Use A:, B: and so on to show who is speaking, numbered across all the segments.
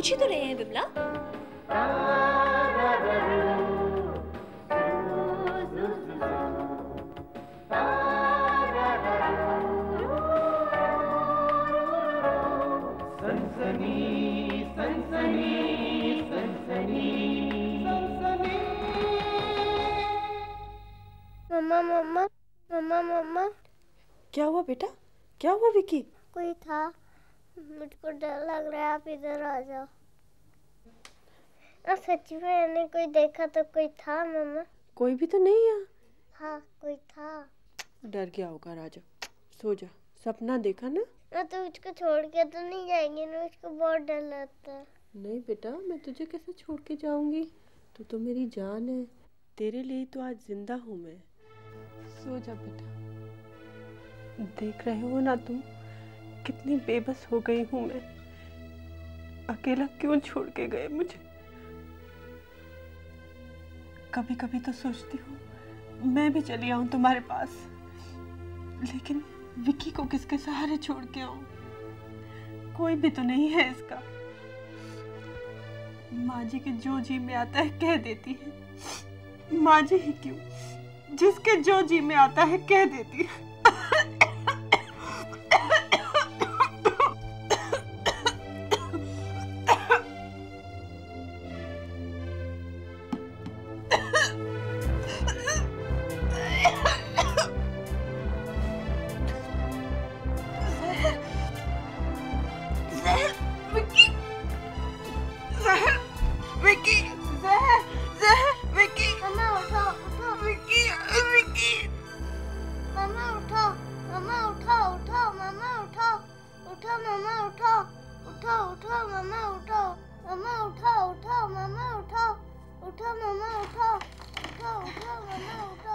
A: पूछ ही तो रहे हैं विमला।
B: मम्मा मम्मा मम्मा मम्मा।
C: क्या हुआ बेटा, क्या हुआ विकी?
B: कोई था, मुझको डर लग रहा है, आप इधर आ जाओ। सच में मैंने कोई देखा तो कोई था मम्मा?
C: कोई भी तो नहीं है।
B: हाँ कोई था।
C: डर गया होगा राजा, सो जा। सपना देखा ना?
B: मैं तो उसको छोड़ के तो नहीं जाएंगी ना, उसको बहुत डर लगता है।
C: नहीं बेटा, मैं तुझे कैसे छोड़ के जाऊंगी, तू तो मेरी जान है। तेरे लिए तो आज जिंदा हूँ मैं। सो जा बेटा। देख रहे हो ना तुम, कितनी बेबस हो गई हूँ मैं। अकेला क्यों छोड़ के गए मुझे? कभी कभी तो सोचती हूँ मैं भी चली आऊं तुम्हारे पास, लेकिन विकी को किसके सहारे छोड़ के आऊं? कोई भी तो नहीं है इसका। माँ जी के जो जी में आता है कह देती है। माँ जी ही क्यों, जिसके जो जी में आता है कह देती है।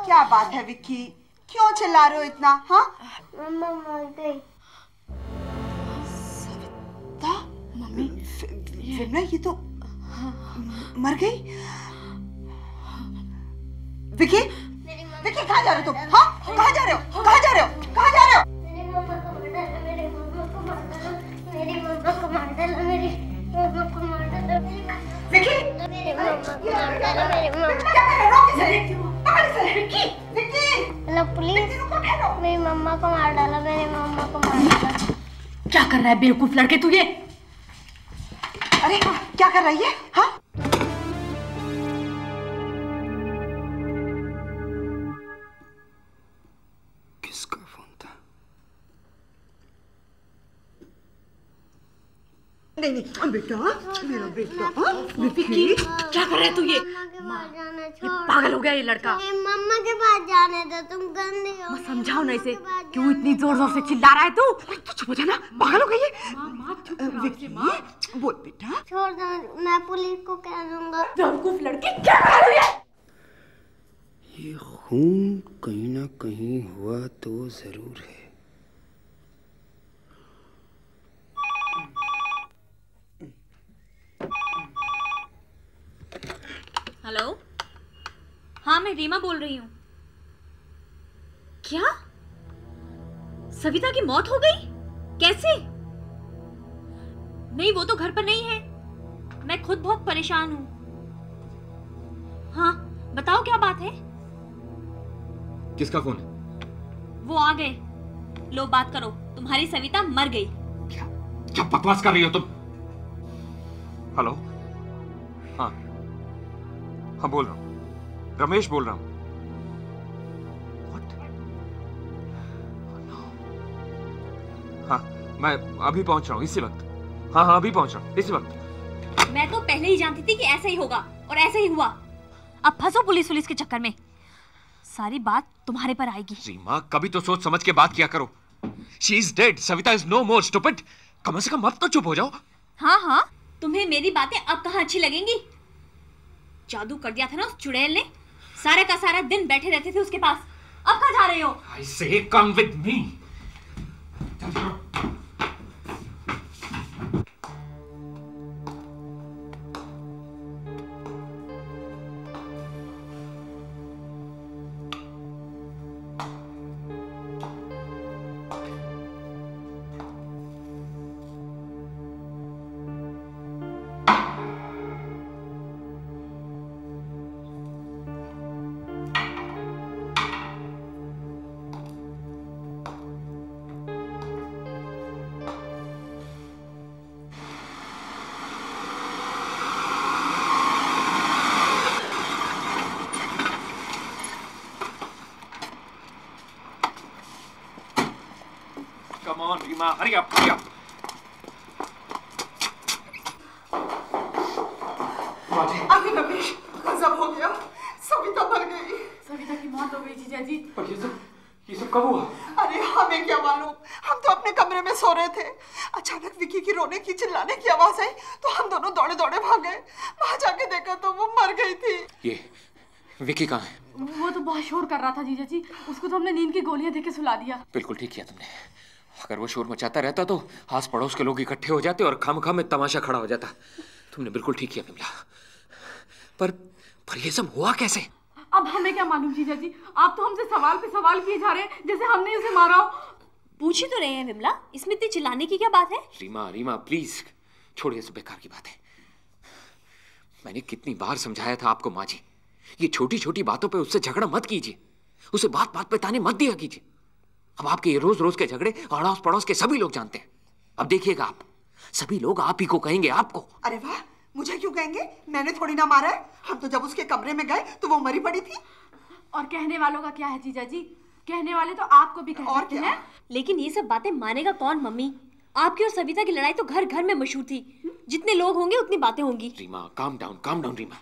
D: क्या बात है विक्की, क्यों चिल्ला रहे हो इतना? हाँ
B: मम्मा मर गई।
D: सविता? मम्मी विमला ये तो मर गई। विक्की, विक्की कहाँ जा रहे हो तुम? हाँ कहाँ जा रहे हो? कहाँ जा रहे हो? कहाँ जा रहे हो?
B: मेरी मम्मा को मार डाला, मेरी मम्मा को मार डाला, मेरी मम्मा को मार डाला, मेरी मम्मा को मार डाला।
D: विक्की,
B: मेरी मम्मा को मार डाला, मेरी मम्मा।
D: क्या कर रहे हो? रोक इसे, पकड़ इसे। विक्की, विक्की।
B: हेलो पुलिस, मेरी मम्मा को मार डाला, मेरी मम्मा को मार डाला।
A: क्या कर रहा है बेवकूफ लड़के तू ये?
D: अरे क्या कर रही है? हाँ
E: किसका फोन था?
D: नहीं नहीं बेटा, मेरा बेटा।
A: विक्की क्या कर रहा है तू ये? पागल हो गया ये लड़का।
B: मम्मा के पास जाने दो, तुम गंदी हो।
A: मैं समझाओ ना इसे, क्यों इतनी जोर जोर से चिल्ला रहा है तू?
D: तू चुप हो जा ना, पागल हो गई है। विक्की बोल बेटा।
B: छोड़ दो, मैं पुलिस को कह दूंगा।
A: बेवकूफ लड़की, क्या कर रही है?
E: ये खून कहीं ना कहीं हुआ तो जरूर है।
A: हेलो, हाँ मैं रीमा बोल रही हूँ। क्या सविता की मौत हो गई? कैसे? नहीं वो तो घर पर नहीं है, मैं खुद बहुत परेशान हूँ। हाँ बताओ क्या बात है?
F: किसका फोन है?
A: वो आ गए। लो बात करो, तुम्हारी सविता मर गई।
F: क्या क्या बकवास कर रही हो तुम? हेलो, हाँ हाँ बोल रहा हूँ, रमेश बोल रहा हूँ। What? Oh, no. हाँ मैं अभी पहुंच रहा हूँ इसी वक्त। हाँ हाँ अभी पहुंच रहा हूँ इसी वक्त।
A: मैं तो पहले ही जानती थी कि ऐसा ही होगा और ऐसा ही हुआ। अब फंसो पुलिस के चक्कर में, सारी बात तुम्हारे पर आएगी।
F: रीमा कभी तो सोच समझ के बात किया करो। She is dead. Savita is no more stupid. कम से कम अब तो चुप हो जाओ।
A: हाँ हाँ, तुम्हें मेरी बातें अब कहाँ अच्छी लगेंगी? जादू कर दिया था ना उस चुड़ैल ने, सारे का सारा दिन बैठे रहते थे उसके पास। अब कहाँ जा रहे हो?
F: I say come with me. Reema, hurry up, hurry up.
D: अरे रमेश, गजब हो गया, सविता मर गई।
C: सविता की मौत हो गई जीजा जी।
F: पर ये सब कब हुआ?
D: अरे हमें क्या मालूम, हम तो अपने कमरे में सो रहे थे। अचानक विकी की रोने की चिल्लाने की आवाज आई तो हम दोनों दौड़े दौड़े भाग गए। वहां जाके देखा तो वो मर गई थी।
F: ये विकी कहाँ है?
C: वो तो बहुत शोर कर रहा था जीजा जी, उसको तो हमने नींद की गोलियां देके सुला दिया।
F: बिल्कुल ठीक किया तुमने। अगर वो शोर मचाता रहता तो आस पड़ोस के लोग इकट्ठे हो जाते और खामखा में तमाशा खड़ा हो जाता। तुमने बिल्कुल ठीक किया विमला। पर ये सब हुआ कैसे?
C: अब हमें क्या मालूम जीजा जी, आप तो हमसे सवाल पे सवाल किए जा रहे हैं जैसे हमने उसे मारा हो।
A: पूछ ही तो रहे हैं विमला, इसमें इतनी चिल्लाने की क्या बात है?
F: रीमा प्लीज छोड़िए सब बेकार की बातें। मैंने कितनी बार समझाया था आपको माँ जी, ये छोटी छोटी बातों पे उससे झगड़ा मत कीजिए, उसे बात बात पे ताने मत दिया कीजिए। अब आपके ये रोज रोज के झगड़े अड़ोस पड़ोस के सभी लोग जानते हैं। अब देखिएगा आप, सभी लोग आप ही को कहेंगे आपको।
D: अरे वाह, मुझे क्यों कहेंगे? मैंने थोड़ी ना मारा है। हम तो जब उसके कमरे में गए तो वो मरी पड़ी थी।
C: और कहने वालों का क्या है जीजा जी, कहने वाले तो आपको भी कह सकते हैं।
A: लेकिन ये सब बातें मानेगा कौन मम्मी? आपकी और सविता की लड़ाई तो घर घर में मशहूर थी। जितने लोग होंगे उतनी बातें होंगी।
F: Reema calm down Reema.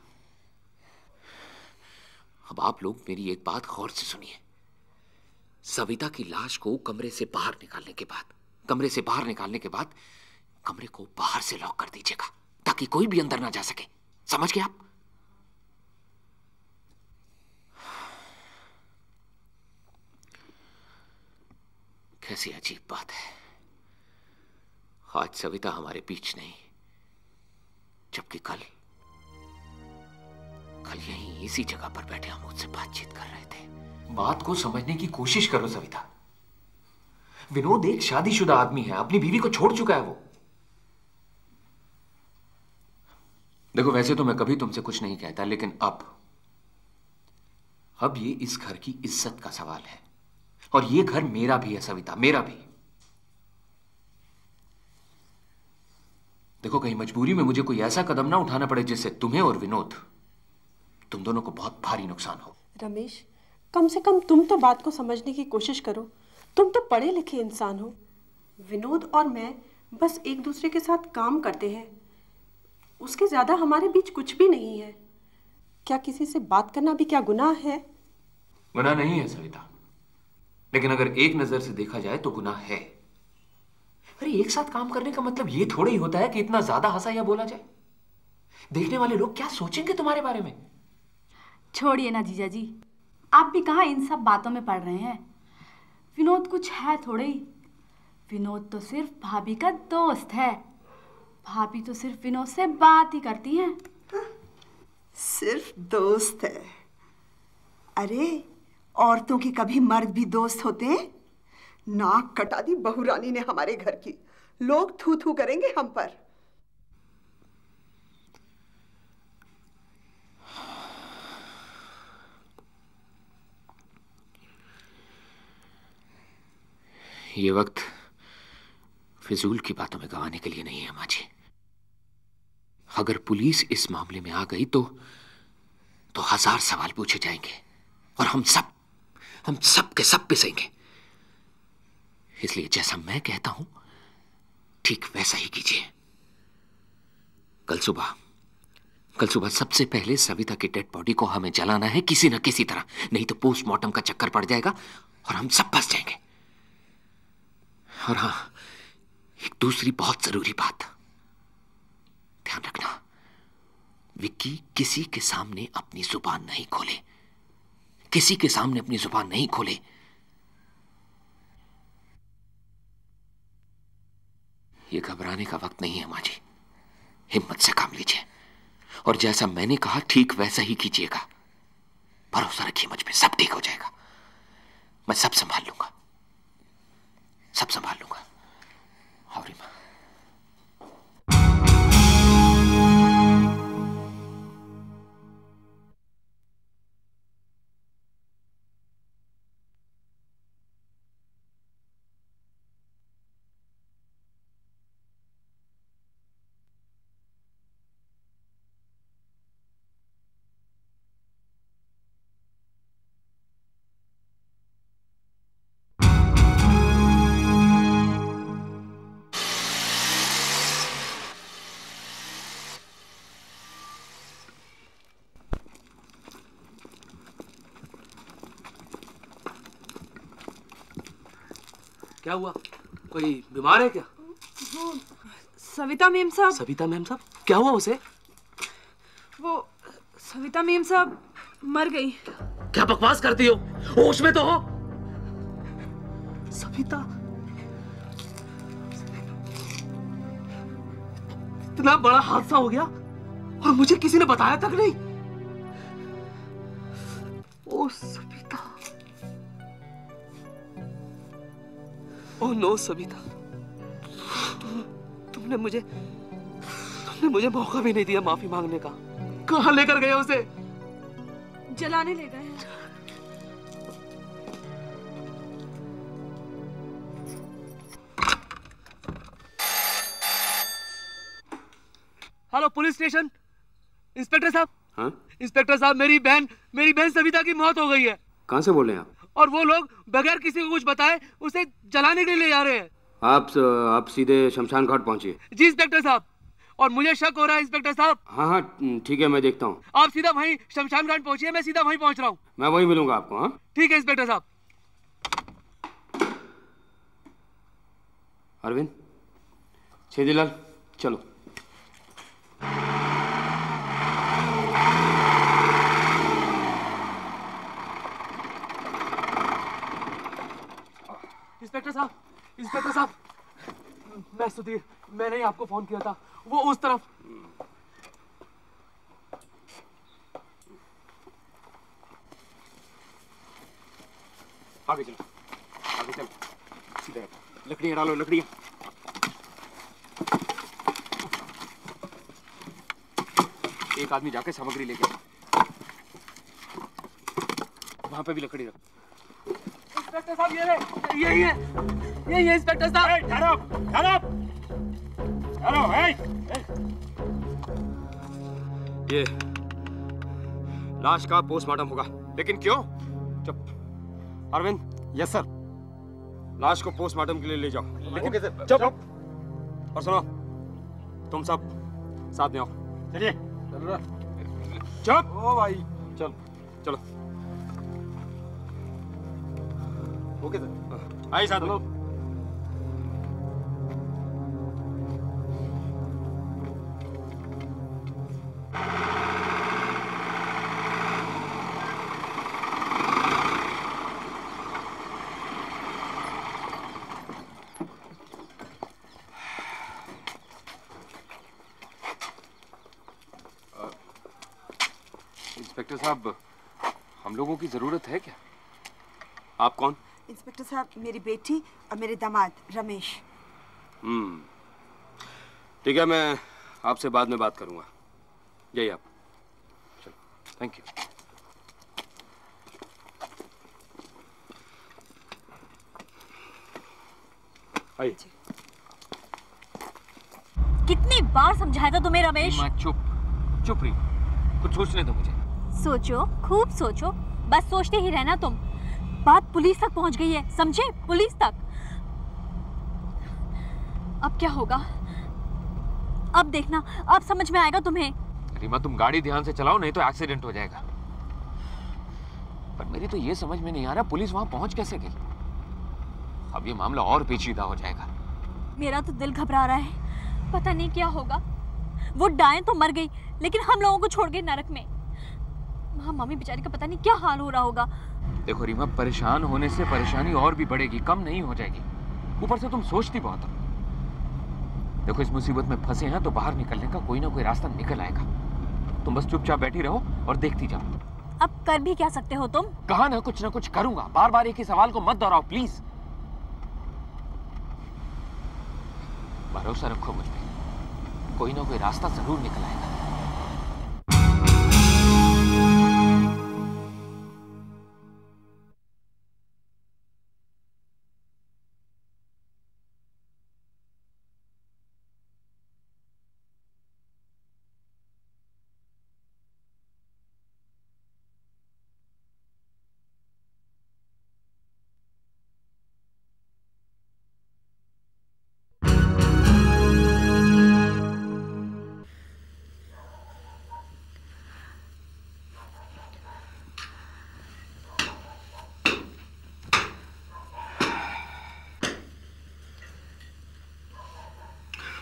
F: अब आप लोग मेरी एक बात गौर से सुनिए। सविता की लाश को कमरे से बाहर निकालने के बाद कमरे को बाहर से लॉक कर दीजिएगा ताकि कोई भी अंदर ना जा सके। समझ गए आप? कैसी अजीब बात है, आज सविता हमारे बीच नहीं, जबकि कल यहीं इसी जगह पर बैठे हम उससे बातचीत कर रहे थे। बात को समझने की कोशिश करो सविता। विनोद एक शादीशुदा आदमी है, अपनी बीवी को छोड़ चुका है वो। देखो वैसे तो मैं कभी तुमसे कुछ नहीं कहता, लेकिन अब ये इस घर की इज्जत का सवाल है और ये घर मेरा भी है सविता, मेरा भी। देखो कहीं मजबूरी में मुझे कोई ऐसा कदम ना उठाना पड़े जिससे तुम्हें और विनोद, तुम दोनों को बहुत भारी नुकसान हो।
C: रमेश, कम से कम तुम तो बात को समझने की कोशिश करो। तुम तो पढ़े लिखे इंसान हो। विनोद और मैं बस एक दूसरे के साथ काम करते हैं, उसके ज्यादा हमारे बीच कुछ भी नहीं है। क्या किसी से बात करना भी क्या गुनाह है?
F: गुनाह नहीं है सविता, लेकिन अगर एक नजर से देखा जाए तो गुनाह है। अरे एक साथ काम करने का मतलब ये थोड़ा ही होता है कि इतना ज्यादा हंसा या बोला जाए। देखने वाले लोग क्या सोचेंगे तुम्हारे बारे में?
C: छोड़िए ना जीजा जी, आप भी कहाँ इन सब बातों में पड़ रहे हैं। विनोद कुछ है थोड़े ही। विनोद तो सिर्फ भाभी का दोस्त है। भाभी तो सिर्फ विनोद से बात ही करती हैं।
D: सिर्फ दोस्त है? अरे औरतों के कभी मर्द भी दोस्त होते हैं? नाक कटा दी बहू रानी ने हमारे घर की। लोग थू थू करेंगे हम पर।
F: ये वक्त फिजूल की बातों में गंवाने के लिए नहीं है माँ जी। अगर पुलिस इस मामले में आ गई तो 1000 सवाल पूछे जाएंगे और हम सब के सब पिसेंगे। इसलिए जैसा मैं कहता हूं ठीक वैसा ही कीजिए। कल सुबह सबसे पहले सविता की डेड बॉडी को हमें जलाना है किसी न किसी तरह, नहीं तो पोस्टमार्टम का चक्कर पड़ जाएगा और हम सब फंस जाएंगे। और हाँ, एक दूसरी बहुत जरूरी बात, ध्यान रखना, विक्की किसी के सामने अपनी जुबान नहीं खोले, किसी के सामने अपनी जुबान नहीं खोले। ये घबराने का वक्त नहीं है माँ जी, हिम्मत से काम लीजिए और जैसा मैंने कहा ठीक वैसा ही कीजिएगा। भरोसा रखिए मुझ पे, सब ठीक हो जाएगा। मैं सब संभाल लूंगा। हाँ रीमा।
G: क्या हुआ? कोई बीमार है क्या?
C: वो सविता मेम साहब।
G: सविता मैम साहब? क्या हुआ उसे?
C: वो सविता मेम साहब मर गई।
G: क्या बकवास करती हो? होश में तो हो? सविता? इतना बड़ा हादसा हो गया और मुझे किसी ने बताया तक नहीं। ओ सविता, ओ नो सविता, तुमने मुझे मौका भी नहीं दिया माफी मांगने का। कहां लेकर गए उसे?
C: जलाने ले गए।
G: हेलो पुलिस स्टेशन, इंस्पेक्टर साहब।
E: हाँ?
G: इंस्पेक्टर साहब, मेरी बहन सविता की मौत हो गई है।
E: कहाँ से बोल रहे हैं आप?
G: और वो लोग बगैर किसी को कुछ बताए उसे जलाने के लिए ले जा रहे हैं।
E: आप सीधे शमशान घाट पहुंचिए।
G: जी इंस्पेक्टर साहब, और मुझे शक हो रहा है इंस्पेक्टर साहब।
E: हाँ हाँ ठीक है, मैं देखता हूँ।
G: आप सीधा वहीं शमशान घाट पहुंचिए, मैं सीधा वहीं पहुंच रहा हूँ।
E: मैं वहीं मिलूंगा आपको। हाँ
G: ठीक है इंस्पेक्टर साहब।
E: अरविंद, छेदीलाल, चलो।
G: इंस्पेक्टर साहब, मैं सुधीर, मैंने ही आपको फोन किया था। वो उस तरफ।
E: आगे चलो, आगे चलो, सीधे लकड़ियाँ डालो, लकड़ियाँ। एक आदमी जाके सामग्री लेके आओ। वहां पे भी लकड़ी रखो।
G: इंस्पेक्टर साहब, यही है इंस्पेक्टर साहब।
E: ये लाश का पोस्टमार्टम होगा। लेकिन क्यों? चुप। अरविंद। Yes sir. लाश को पोस्टमार्टम के लिए ले जाओ। लेकिन चुप। और सुनो, तुम सब साथ में आओ। चलिए। चुप। ओ भाई, चल चलो। ओके सर, आइए साथ में।
F: इंस्पेक्टर साहब, हम लोगों की जरूरत है क्या?
E: आप कौन?
D: इंस्पेक्टर साहब, मेरी बेटी और मेरे दामाद रमेश।
E: ठीक है, मैं आपसे बाद में बात करूंगा। जाइए आप।
F: चलो, थैंक यू।
E: आइए।
A: कितनी बार समझाया था तुम्हें रमेश?
F: चुप रही, कुछ सोचने दो मुझे।
A: सोचो, खूब सोचो, बस सोचते ही रहना तुम। बात पुलिस तक पहुंच गई है, समझे? पुलिस तक। अब क्या होगा? अब देखना, अब समझ में आएगा तुम्हें।
F: रीमा, तुम गाड़ी ध्यान से चलाओ, नहीं तो एक्सीडेंट हो जाएगा। पर मेरी तो ये समझ में नहीं आ रहा, पुलिस वहां पहुंच कैसे गई? अब ये मामला और पेचीदा हो जाएगा।
A: मेरा तो दिल घबरा रहा है, पता नहीं क्या होगा। वो डायन तो मर गई, लेकिन हम लोगों को छोड़ गई नरक में। वहाँ मम्मी बेचारी का पता नहीं क्या हाल हो रहा होगा।
F: देखो रीमा, परेशान होने से परेशानी और भी बढ़ेगी, कम नहीं हो जाएगी। ऊपर से तुम सोचती बहुत हो। देखो, इस मुसीबत में फंसे हैं तो बाहर निकलने का कोई ना कोई रास्ता निकल आएगा। तुम बस चुपचाप बैठी रहो और देखती जाओ।
A: अब कर भी क्या सकते हो तुम?
F: कहा ना कुछ करूंगा। बार बार एक ही सवाल को मत दोहराओ प्लीज। भरोसा रखो मुझ पे, कोई ना कोई रास्ता जरूर निकल आएगा।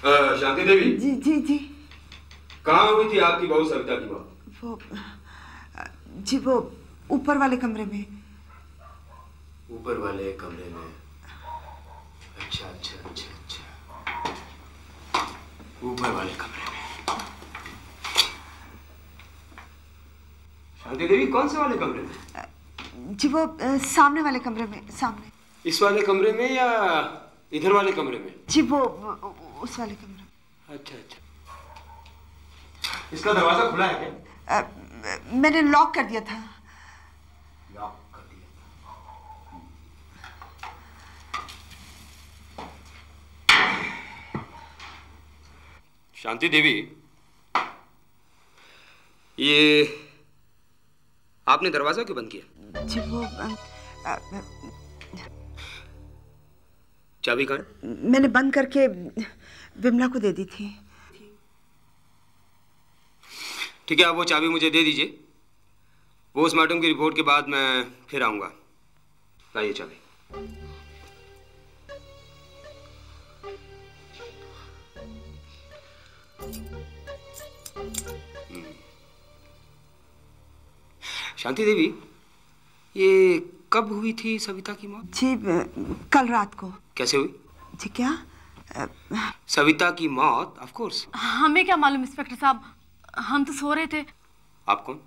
E: शांति देवी।
D: जी जी जी।
E: कहाँ हुई थी आपकी बहू सविता की मौत?
D: वो ऊपर वाले कमरे में।
E: ऊपर वाले कमरे में? अच्छा अच्छा अच्छा अच्छा, ऊपर वाले कमरे में। शांति देवी कौन से वाले कमरे में?
D: जी वो सामने वाले कमरे में। सामने
E: इस वाले कमरे में या इधर वाले कमरे में?
D: जी वो उस वाले कमरे में। अच्छा
E: अच्छा। इसका दरवाजा खुला है क्या?
D: मैंने लॉक कर दिया था।
E: लॉक कर दिया था। शांति देवी, ये आपने दरवाजा क्यों बंद किया?
D: जी वो
E: चाबी कहाँ?
D: मैंने बंद करके विमला को दे दी थी।
E: ठीक है, आप वो चाबी मुझे दे दीजिए। पोस्टमार्टम की रिपोर्ट के बाद मैं फिर आऊंगा। लाइए चाबी। शांति देवी, ये कब हुई थी सविता की मौत?
D: जी कल रात को।
E: कैसे हुई?
D: जी क्या?
E: सविता की मौत? Of course.
H: हमें क्या मालूम इंस्पेक्टर साहब, हम तो सो रहे थे।
E: आप कौन?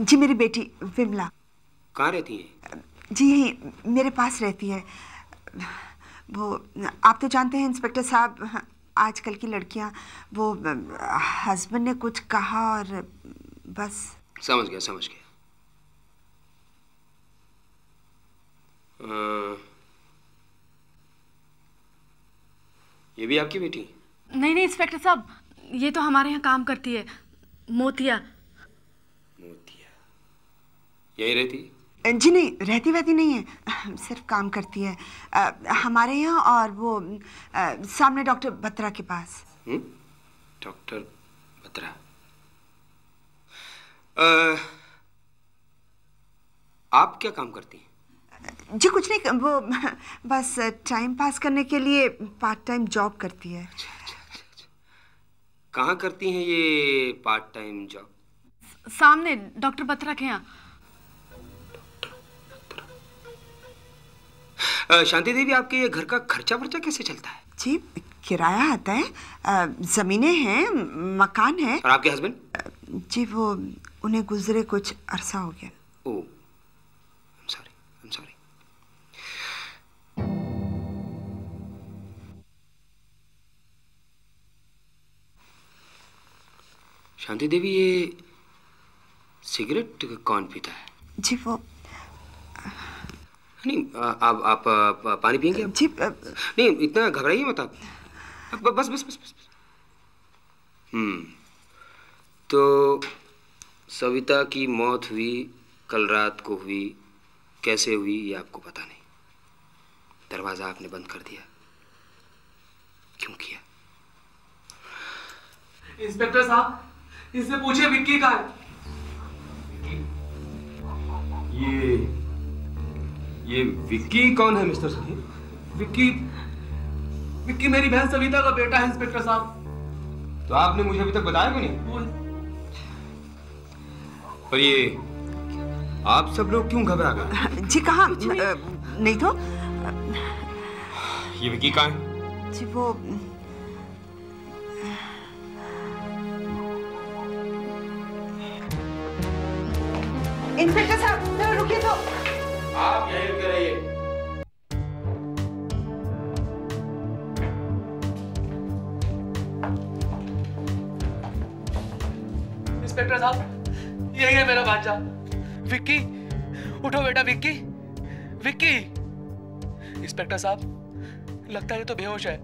D: जी मेरी बेटी विमला।
E: कहाँ रहती है?
D: जी यहीं मेरे पास रहती है। वो आप तो जानते हैं इंस्पेक्टर साहब, आजकल की लड़कियां, वो हस्बैंड ने कुछ कहा और बस।
E: समझ गया समझ गया। ये भी आपकी बेटी?
H: नहीं नहीं इंस्पेक्टर साहब, ये तो हमारे यहाँ काम करती है, मोतिया।
E: मोतिया यही रहती है?
D: जी नहीं, रहती वहती नहीं है, सिर्फ काम करती है हमारे यहाँ। और वो सामने डॉक्टर बत्रा के पास।
E: डॉक्टर बत्रा? आप क्या काम करती हैं?
D: जी कुछ नहीं, वो बस टाइम पास करने के लिए पार्ट टाइम जॉब करती है।
E: अच्छा अच्छा अच्छा अच्छा। कहाँ करती हैं ये पार्ट टाइम जॉब?
H: सामने डॉक्टर बत्रा के यहाँ।
E: शांति देवी, आपके ये घर का खर्चा वर्चा कैसे चलता है?
D: जी किराया आता है, जमीनें हैं, मकान है।
E: और आपके हस्बैंड?
D: जी वो उन्हें गुजरे कुछ अरसा हो गया।
E: ओह, I'm sorry. शांति देवी, ये सिगरेट कौन पीता है?
D: जी वो
E: नहीं, आप पानी पियेंगे?
D: जी
E: नहीं, इतना घबराइए मत आप। बस बस बस बस। तो सविता की मौत हुई, कल रात को हुई, कैसे हुई ये आपको पता नहीं। दरवाजा आपने बंद कर दिया, क्यों किया?
G: इंस्पेक्टर साहब, इससे पूछिए विक्की कहाँ है?
E: ये विक्की कौन है मिस्टर सही?
G: विक्की मेरी बहन सविता का बेटा है इंस्पेक्टर साहब।
E: तो आपने मुझे अभी तक बताया क्यों नहीं? और ये आप सब लोग क्यों घबरा गए?
D: जी कहाँ? नहीं तो
E: ये विक्की कहाँ है?
D: जी वो इंस्पेक्टर साहब जरा रुकिए तो।
E: आप यहीं रुके रहिए।
G: इंस्पेक्टर साहब, यही है मेरा भांजा विक्की। उठो बेटा विक्की। विक्की! इंस्पेक्टर साहब, लगता है ये तो बेहोश है।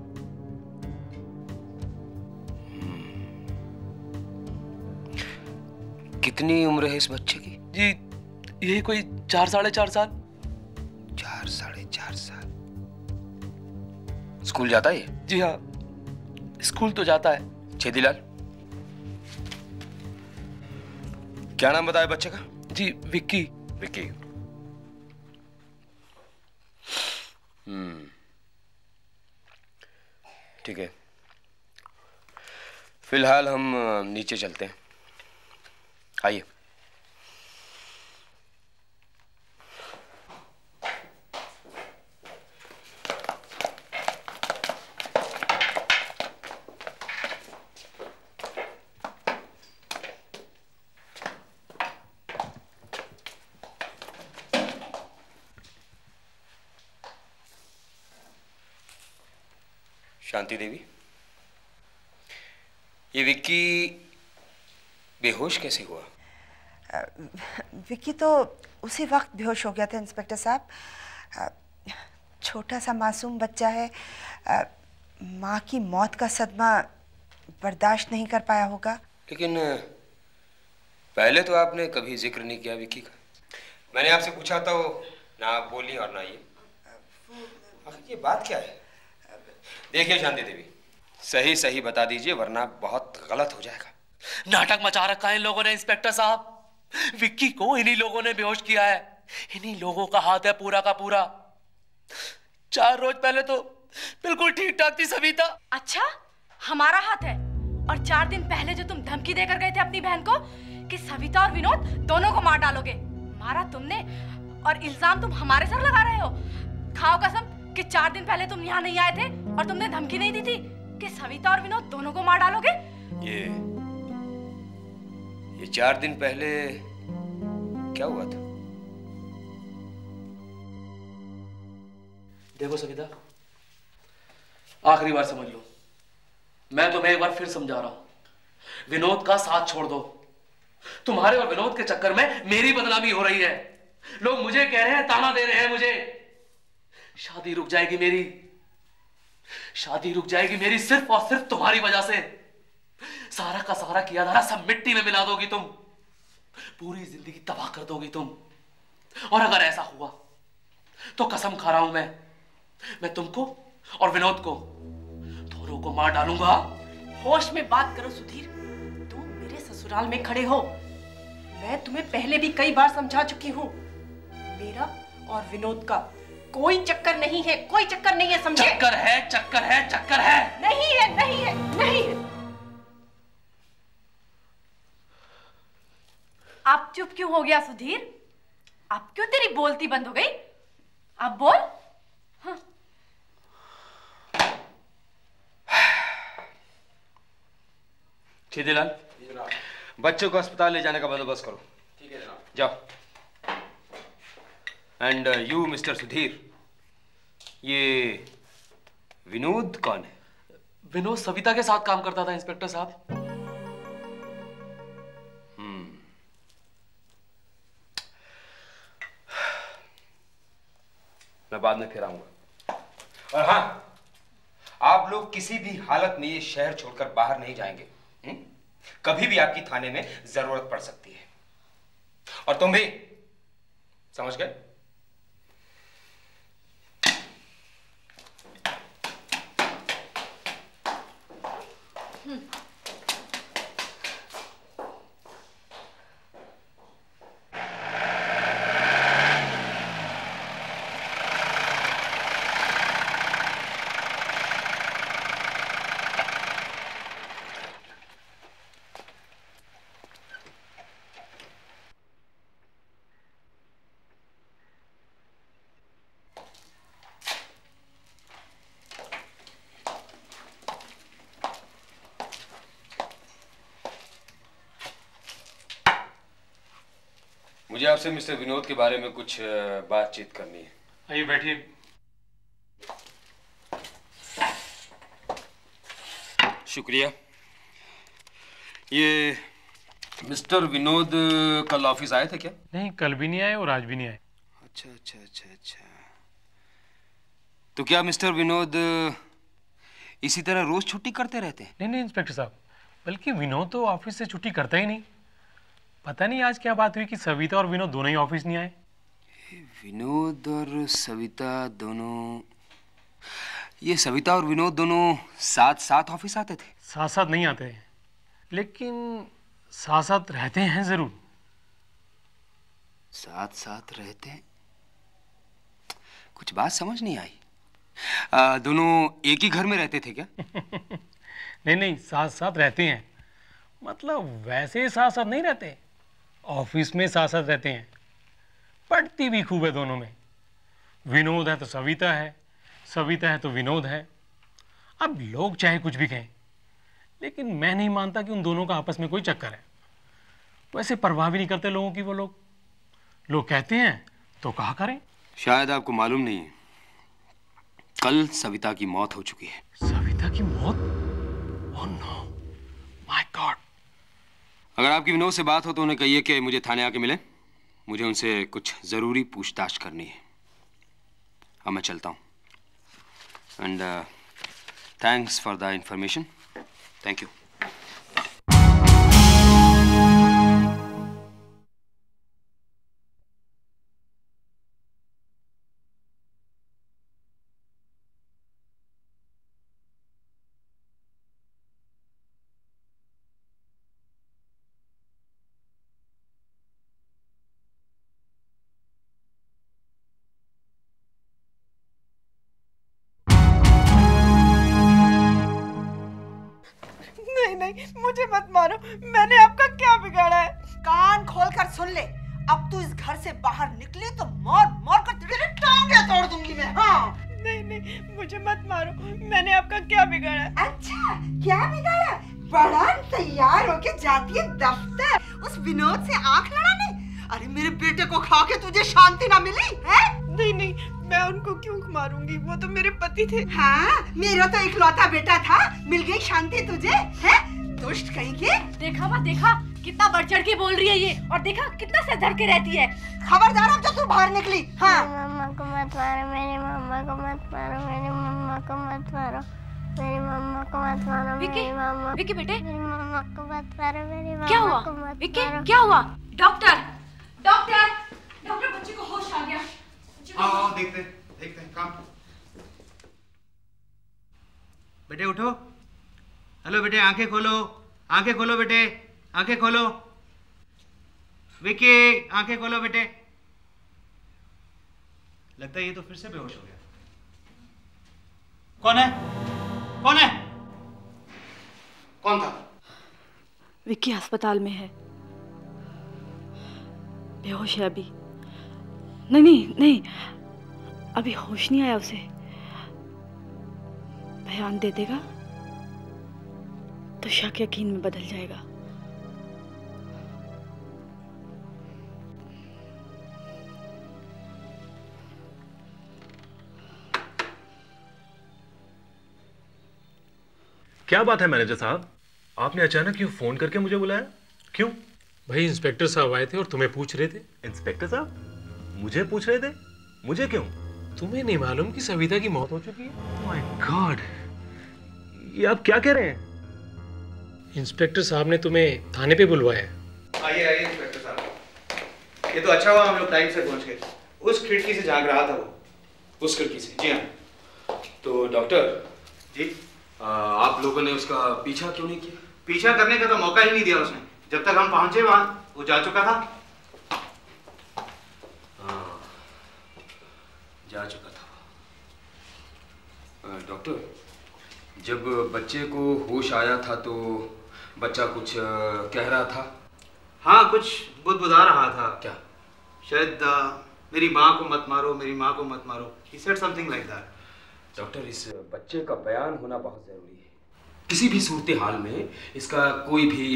E: कितनी उम्र है इस बच्चे की?
G: जी यही कोई 4 साढ़े 4 साल।
E: 4 साढ़े 4 साल। स्कूल जाता है ये?
G: जी हाँ, स्कूल तो जाता है।
E: छेदीलाल, क्या नाम बताया बच्चे का?
G: जी विक्की।
E: विक्की। ठीक है, फिलहाल हम नीचे चलते हैं, आइए। शांति देवी, ये विक्की बेहोश कैसे हुआ?
I: विक्की तो उसी वक्त बेहोश हो गया था इंस्पेक्टर साहब। छोटा सा मासूम बच्चा है, माँ की मौत का सदमा बर्दाश्त नहीं कर पाया होगा।
E: लेकिन पहले तो आपने कभी जिक्र नहीं किया विक्की का। मैंने आपसे पूछा तो ना आप बोली और ना ये। आखिर ये बात क्या है? देखिए शांति देवी, सही सही बता दीजिए वरना बहुत गलत हो जाएगा।
G: नाटक मचा रखा है इन लोगों ने इंस्पेक्टर साहब। विक्की को इन्हीं लोगों ने बेहोश किया है। इन्हीं लोगों का हाथ है पूरा का पूरा। 4 रोज पहले तो बिल्कुल ठीक ठाक थी सविता।
H: अच्छा, हमारा हाथ है? और 4 दिन पहले जो तुम धमकी देकर गए थे अपनी बहन को कि सविता और विनोद दोनों को मार डालोगे, मारा तुमने और इल्जाम तुम हमारे सर लगा रहे हो। खाओ कसम कि 4 दिन पहले तुम यहाँ नहीं आए थे और तुमने धमकी नहीं दी थी कि सविता और विनोद दोनों को मार डालोगे।
E: ये 4 दिन पहले क्या हुआ था?
G: देखो सविता, आखिरी बार समझ लो, मैं तुम्हें एक बार फिर समझा रहा हूं। विनोद का साथ छोड़ दो। तुम्हारे और विनोद के चक्कर में मेरी बदनामी हो रही है। लोग मुझे कह रहे हैं, ताना दे रहे हैं मुझे। शादी रुक जाएगी मेरी, शादी रुक जाएगी मेरी सिर्फ और सिर्फ तुम्हारी वजह से। सारा का सारा किया धारा सब मिट्टी में मिला दोगी तुम। पूरी जिंदगी तबाह कर दोगी तुम। और अगर ऐसा हुआ तो कसम खा रहा हूं मैं तुमको और विनोद को दोनों को मार डालूंगा।
H: होश में बात करो सुधीर, तुम मेरे ससुराल में खड़े हो। मैं तुम्हें पहले भी कई बार समझा चुकी हूँ, मेरा और विनोद का कोई चक्कर नहीं है, कोई चक्कर नहीं है, समझे?
G: चक्कर है, चक्कर है, चक्कर है।
H: नहीं है, नहीं है, नहीं है। आप चुप क्यों हो गया सुधीर? अब क्यों तेरी बोलती बंद हो गई? अब बोल। हाँ।
E: छेदीलाल, बच्चों को अस्पताल ले जाने का बंदोबस्त करो।
G: ठीक है जनाब।
E: जाओ। एंड यू मिस्टर सुधीर, ये विनोद कौन है?
G: विनोद सविता के साथ काम करता था इंस्पेक्टर साहब।
E: मैं बाद में फिर आऊंगा। और हाँ, आप लोग किसी भी हालत में ये शहर छोड़कर बाहर नहीं जाएंगे। कभी भी आपकी थाने में जरूरत पड़ सकती है। और तुम भी समझ गए? मुझे आपसे मिस्टर विनोद के बारे में कुछ बातचीत करनी है।
G: आइए बैठिए।
E: शुक्रिया। ये मिस्टर विनोद कल ऑफिस आए थे क्या?
J: नहीं, कल भी नहीं आए और आज भी नहीं आए।
E: अच्छा अच्छा अच्छा अच्छा। तो क्या मिस्टर विनोद इसी तरह रोज छुट्टी करते रहते हैं?
J: नहीं नहीं इंस्पेक्टर साहब, बल्कि विनोद तो ऑफिस से छुट्टी करता ही नहीं। पता नहीं आज क्या बात हुई कि सविता और विनोद दोनों ही ऑफिस नहीं आए।
E: विनोद और सविता दोनों, ये सविता और विनोद दोनों साथ साथ ऑफिस आते थे?
J: साथ साथ नहीं आते हैं, लेकिन साथ साथ रहते हैं जरूर।
E: साथ साथ रहते हैं? कुछ बात समझ नहीं आई। दोनों एक ही घर में रहते थे क्या?
J: नहीं नहीं, साथ साथ रहते हैं, मतलब वैसे साथ साथ नहीं रहते, ऑफिस में साथ साथ रहते हैं। पढ़ती भी खूब है दोनों में। विनोद है तो सविता है, सविता है तो विनोद है। अब लोग चाहे कुछ भी कहें, लेकिन मैं नहीं मानता कि उन दोनों का आपस में कोई चक्कर है। वैसे परवाह भी नहीं करते लोगों की वो लोग कहते हैं तो कहा करें।
E: शायद आपको मालूम नहीं है, कल सविता की मौत हो चुकी है।
J: सविता की मौत? Oh no, my god.
E: अगर आपकी विनोद से बात हो तो उन्हें कहिए कि मुझे थाने आके मिले, मुझे उनसे कुछ जरूरी पूछताछ करनी है। अब मैं चलता हूँ। And thanks for the information. Thank you.
I: नहीं, मुझे मत मारो। मैंने आपका क्या बिगाड़ा है? कान खोल कर सुन ले, अब तू इस घर से बाहर निकली तो मार मार कर तेरे टांगे तोड़ दूंगी मैं। हाँ। नहीं, मुझे मत मारो। मैंने आपका क्या बिगाड़ा? अच्छा, क्या बिगाड़ा? बड़ा तैयार होके जाती है दफ्तर उस विनोद से आंख लड़ाने। अरे मेरे बेटे को खा के तुझे शांति ना मिली है? नहीं, मैं उनको क्यों मारूंगी? वो तो मेरे पति थे। हाँ, मेरा तो इकलौता बेटा था। मिल गई शांति तुझे, है? दुष्ट कहीं के।
H: देखा कितना बढ़ चढ़ के बोल रही है ये, और देखा कितना सर धर के रहती है।
I: खबरदार अब जो तू बाहर निकली। हाँ।
B: मम्मा को मत मारो, मेरी मम्मा को मत मारो, मेरी मम्मा को मत मारो, मेरी मम्मा को मत मारो।
H: विक्की बेटे,
B: मेरी मम्मा को मत मारो, मेरी
H: क्या
B: मम्मा
H: हुआ?
B: को मत
H: विक्की
B: मारो।
H: क्या हुआ? डॉक्टर बच्चे को होश आ गया।
K: आओ देखते हैं काम। बेटे उठो। हेलो बेटे, आंखें खोलो बेटे, आंखें खोलो। विकी, आंखें खोलो बेटे। लगता है ये तो फिर से बेहोश हो गया। कौन है? कौन था?
H: विक्की अस्पताल में है, बेहोश है अभी। नहीं, अभी होश नहीं आया उसे। बयान दे देगा तो शक यकीन में बदल जाएगा।
J: क्या बात है मैनेजर साहब, आपने अचानक क्यों फोन करके मुझे बुलाया? क्यों? भाई इंस्पेक्टर साहब आए थे और तुम्हें पूछ रहे थे। इंस्पेक्टर साहब मुझे पूछ रहे थे? मुझे क्यों? तुम्हें नहीं मालूम कि सविता की मौत हो चुकी है? माय गॉड, ये आप क्या कह रहे हैं? इंस्पेक्टर साहब ने तुम्हें थाने पे बुलवाया है।
K: आइए इंस्पेक्टर साहब, ये तो अच्छा हुआ हम लोग टाइम से पहुंच गए। उस खिड़की से झांक रहा था वो। उस खिड़की से? जी हाँ।
E: तो डॉक्टर
K: जी,
E: आप लोगों ने उसका पीछा क्यों नहीं किया?
K: पीछा करने का तो मौका ही नहीं दिया उसने। जब तक हम पहुंचे वहां वो जा चुका था।
E: हाँ, जा चुका था। डॉक्टर, जब बच्चे को होश आया था तो बच्चा कुछ कह रहा था?
K: हाँ, कुछ बुदबुदा रहा था।
E: क्या?
K: शायद मेरी माँ को मत मारो, मेरी माँ को मत मारो। He said something like that.
E: Doctor, इस बच्चे का बयान होना बहुत जरूरी है। किसी भी सूरत हाल में इसका कोई भी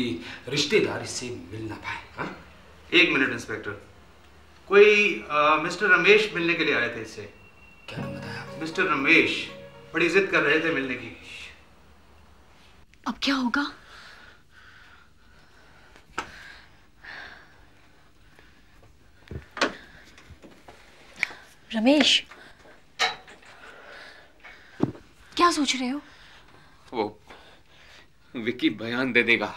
E: रिश्तेदार इससे मिल ना पाए। हाँ?
K: एक मिनट इंस्पेक्टर, कोई मिस्टर रमेश मिलने के लिए आए थे इससे।
E: क्या नाम बताया?
K: मिस्टर रमेश बड़ी जिद कर रहे थे मिलने की।
H: अब क्या होगा? रमेश, क्या सोच रहे हो?
F: वो विक्की बयान दे देगा,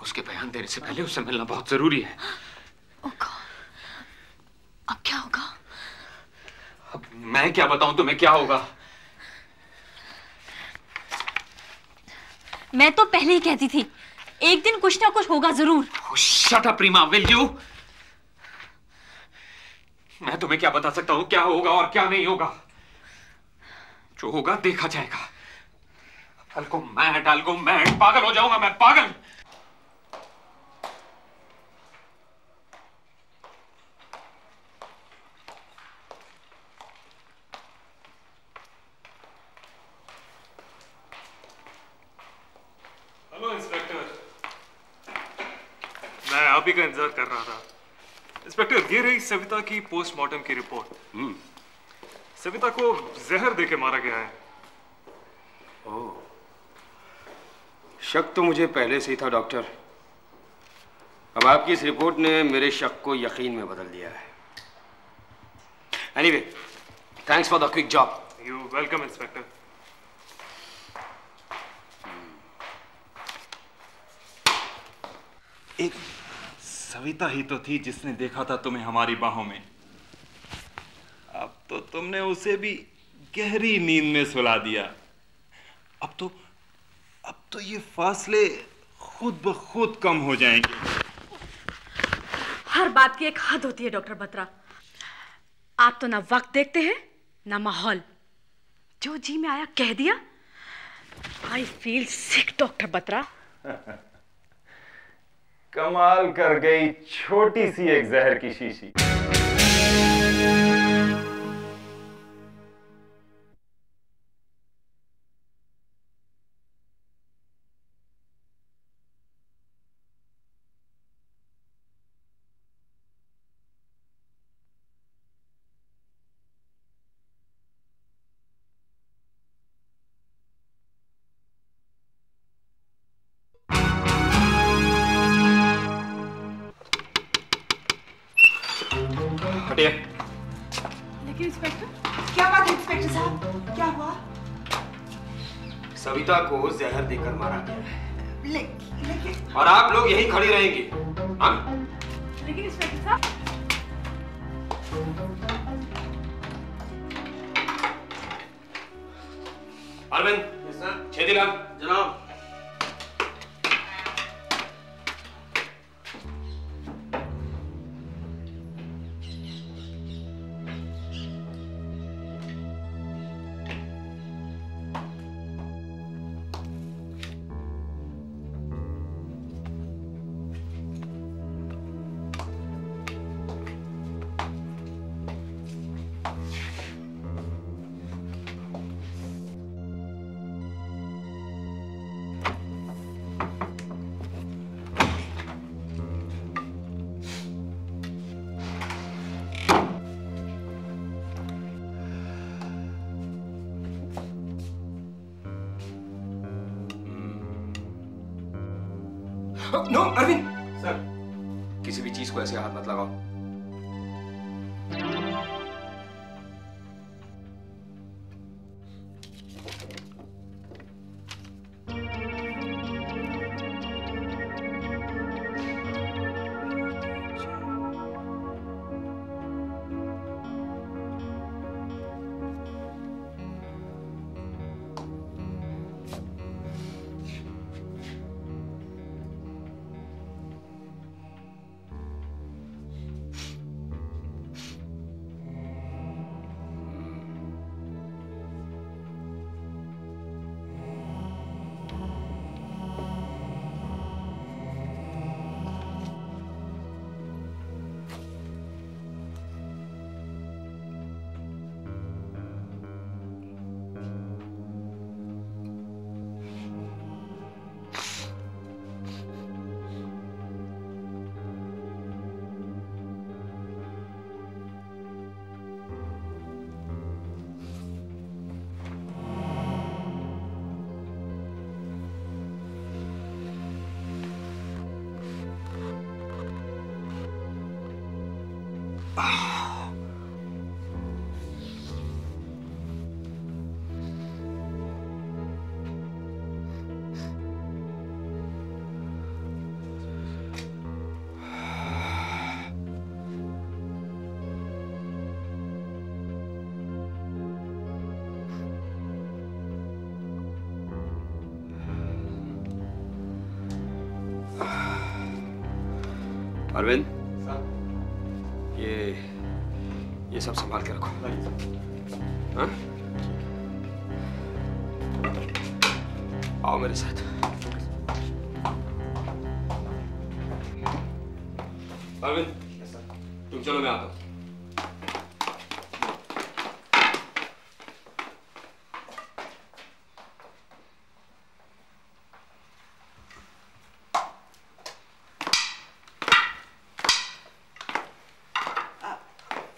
F: उसके बयान देने से पहले उससे मिलना बहुत जरूरी है।
H: अब क्या होगा?
F: अब मैं क्या बताऊं तुम्हें क्या होगा?
A: मैं तो पहले ही कहती थी, एक दिन कुछ ना कुछ होगा जरूर।
F: Shut up Reema, will you? मैं तुम्हें क्या बता सकता हूं क्या होगा और क्या नहीं होगा? जो होगा देखा जाएगा।
E: अल्गोमेट, पागल हो जाऊंगा मैं, पागल।
L: हेलो इंस्पेक्टर, मैं आप ही का इंतजार कर रहा था। इंस्पेक्टर, ये रही सविता की पोस्टमार्टम की रिपोर्ट। सविता को जहर देके मारा गया है।
E: ओह, शक तो मुझे पहले से ही था डॉक्टर। अब आपकी इस रिपोर्ट ने मेरे शक को यकीन में बदल दिया है। Anyway, thanks for the quick job.
L: You welcome inspector.
M: एक सविता ही तो थी जिसने देखा था तुम्हें हमारी बाहों में। अब तो तुमने उसे भी गहरी नींद में सुला दिया। अब तो ये फासले खुद ब खुद कम हो जाएंगे।
H: हर बात की एक हद होती है डॉक्टर बत्रा। आप तो ना वक्त देखते हैं ना माहौल। जो जी में आया कह दिया। I feel sick doctor Batra.
M: कमाल कर गई छोटी सी एक जहर की शीशी।
I: लेकिन इंस्पेक्टर, क्या बात है इंस्पेक्टर साहब, क्या हुआ?
E: सविता को जहर देकर मारा गया है।
I: लेकिन
E: और आप लोग यहीं खड़ी रहेंगी। हाँ?
H: लेकिन इंस्पेक्टर साहब,
E: अरविंद, छेदीलाल, जनाब। नो अरविंद सर, किसी भी चीज को ऐसे हाथ मत लगाओ। अरविंद, ये सब संभाल के रखो। हाँ? आओ मेरे साथ। अरविंद, तुम चलो, मैं आता हूँ।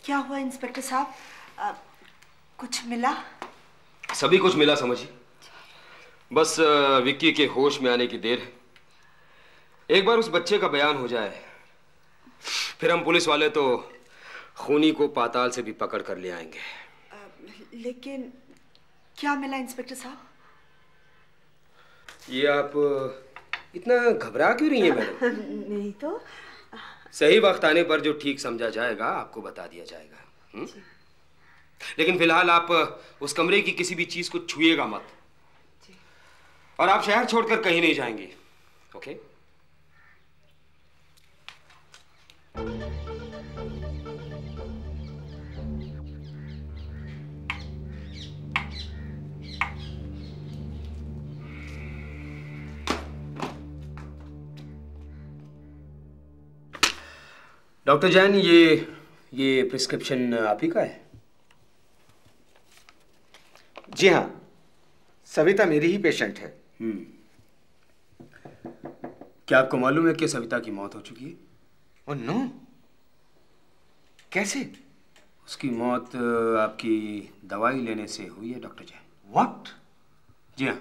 D: क्या हुआ इंस्पेक्टर साहब? कुछ मिला?
E: सभी कुछ मिला समझिए, बस विक्की के होश में आने की देर है। एक बार उस बच्चे का बयान हो जाए, फिर हम पुलिस वाले तो खूनी को पाताल से भी पकड़ कर ले आएंगे।
D: लेकिन क्या मिला इंस्पेक्टर साहब?
E: ये आप इतना घबरा क्यों रही हैं मैडम?
D: नहीं तो।
E: सही वक्त आने पर जो ठीक समझा जाएगा आपको बता दिया जाएगा। लेकिन फिलहाल आप उस कमरे की किसी भी चीज को छुइएगा मत, और आप शहर छोड़कर कहीं नहीं जाएंगे, ओके? डॉक्टर जैन, ये प्रिस्क्रिप्शन आप ही का है?
K: जी हाँ, सविता मेरी ही पेशेंट है।
E: क्या आपको मालूम है कि सविता की मौत हो चुकी है?
K: ओह नो, कैसे?
E: उसकी मौत आपकी दवाई लेने से हुई है डॉक्टर जैन।
K: व्हाट?
E: जी हाँ,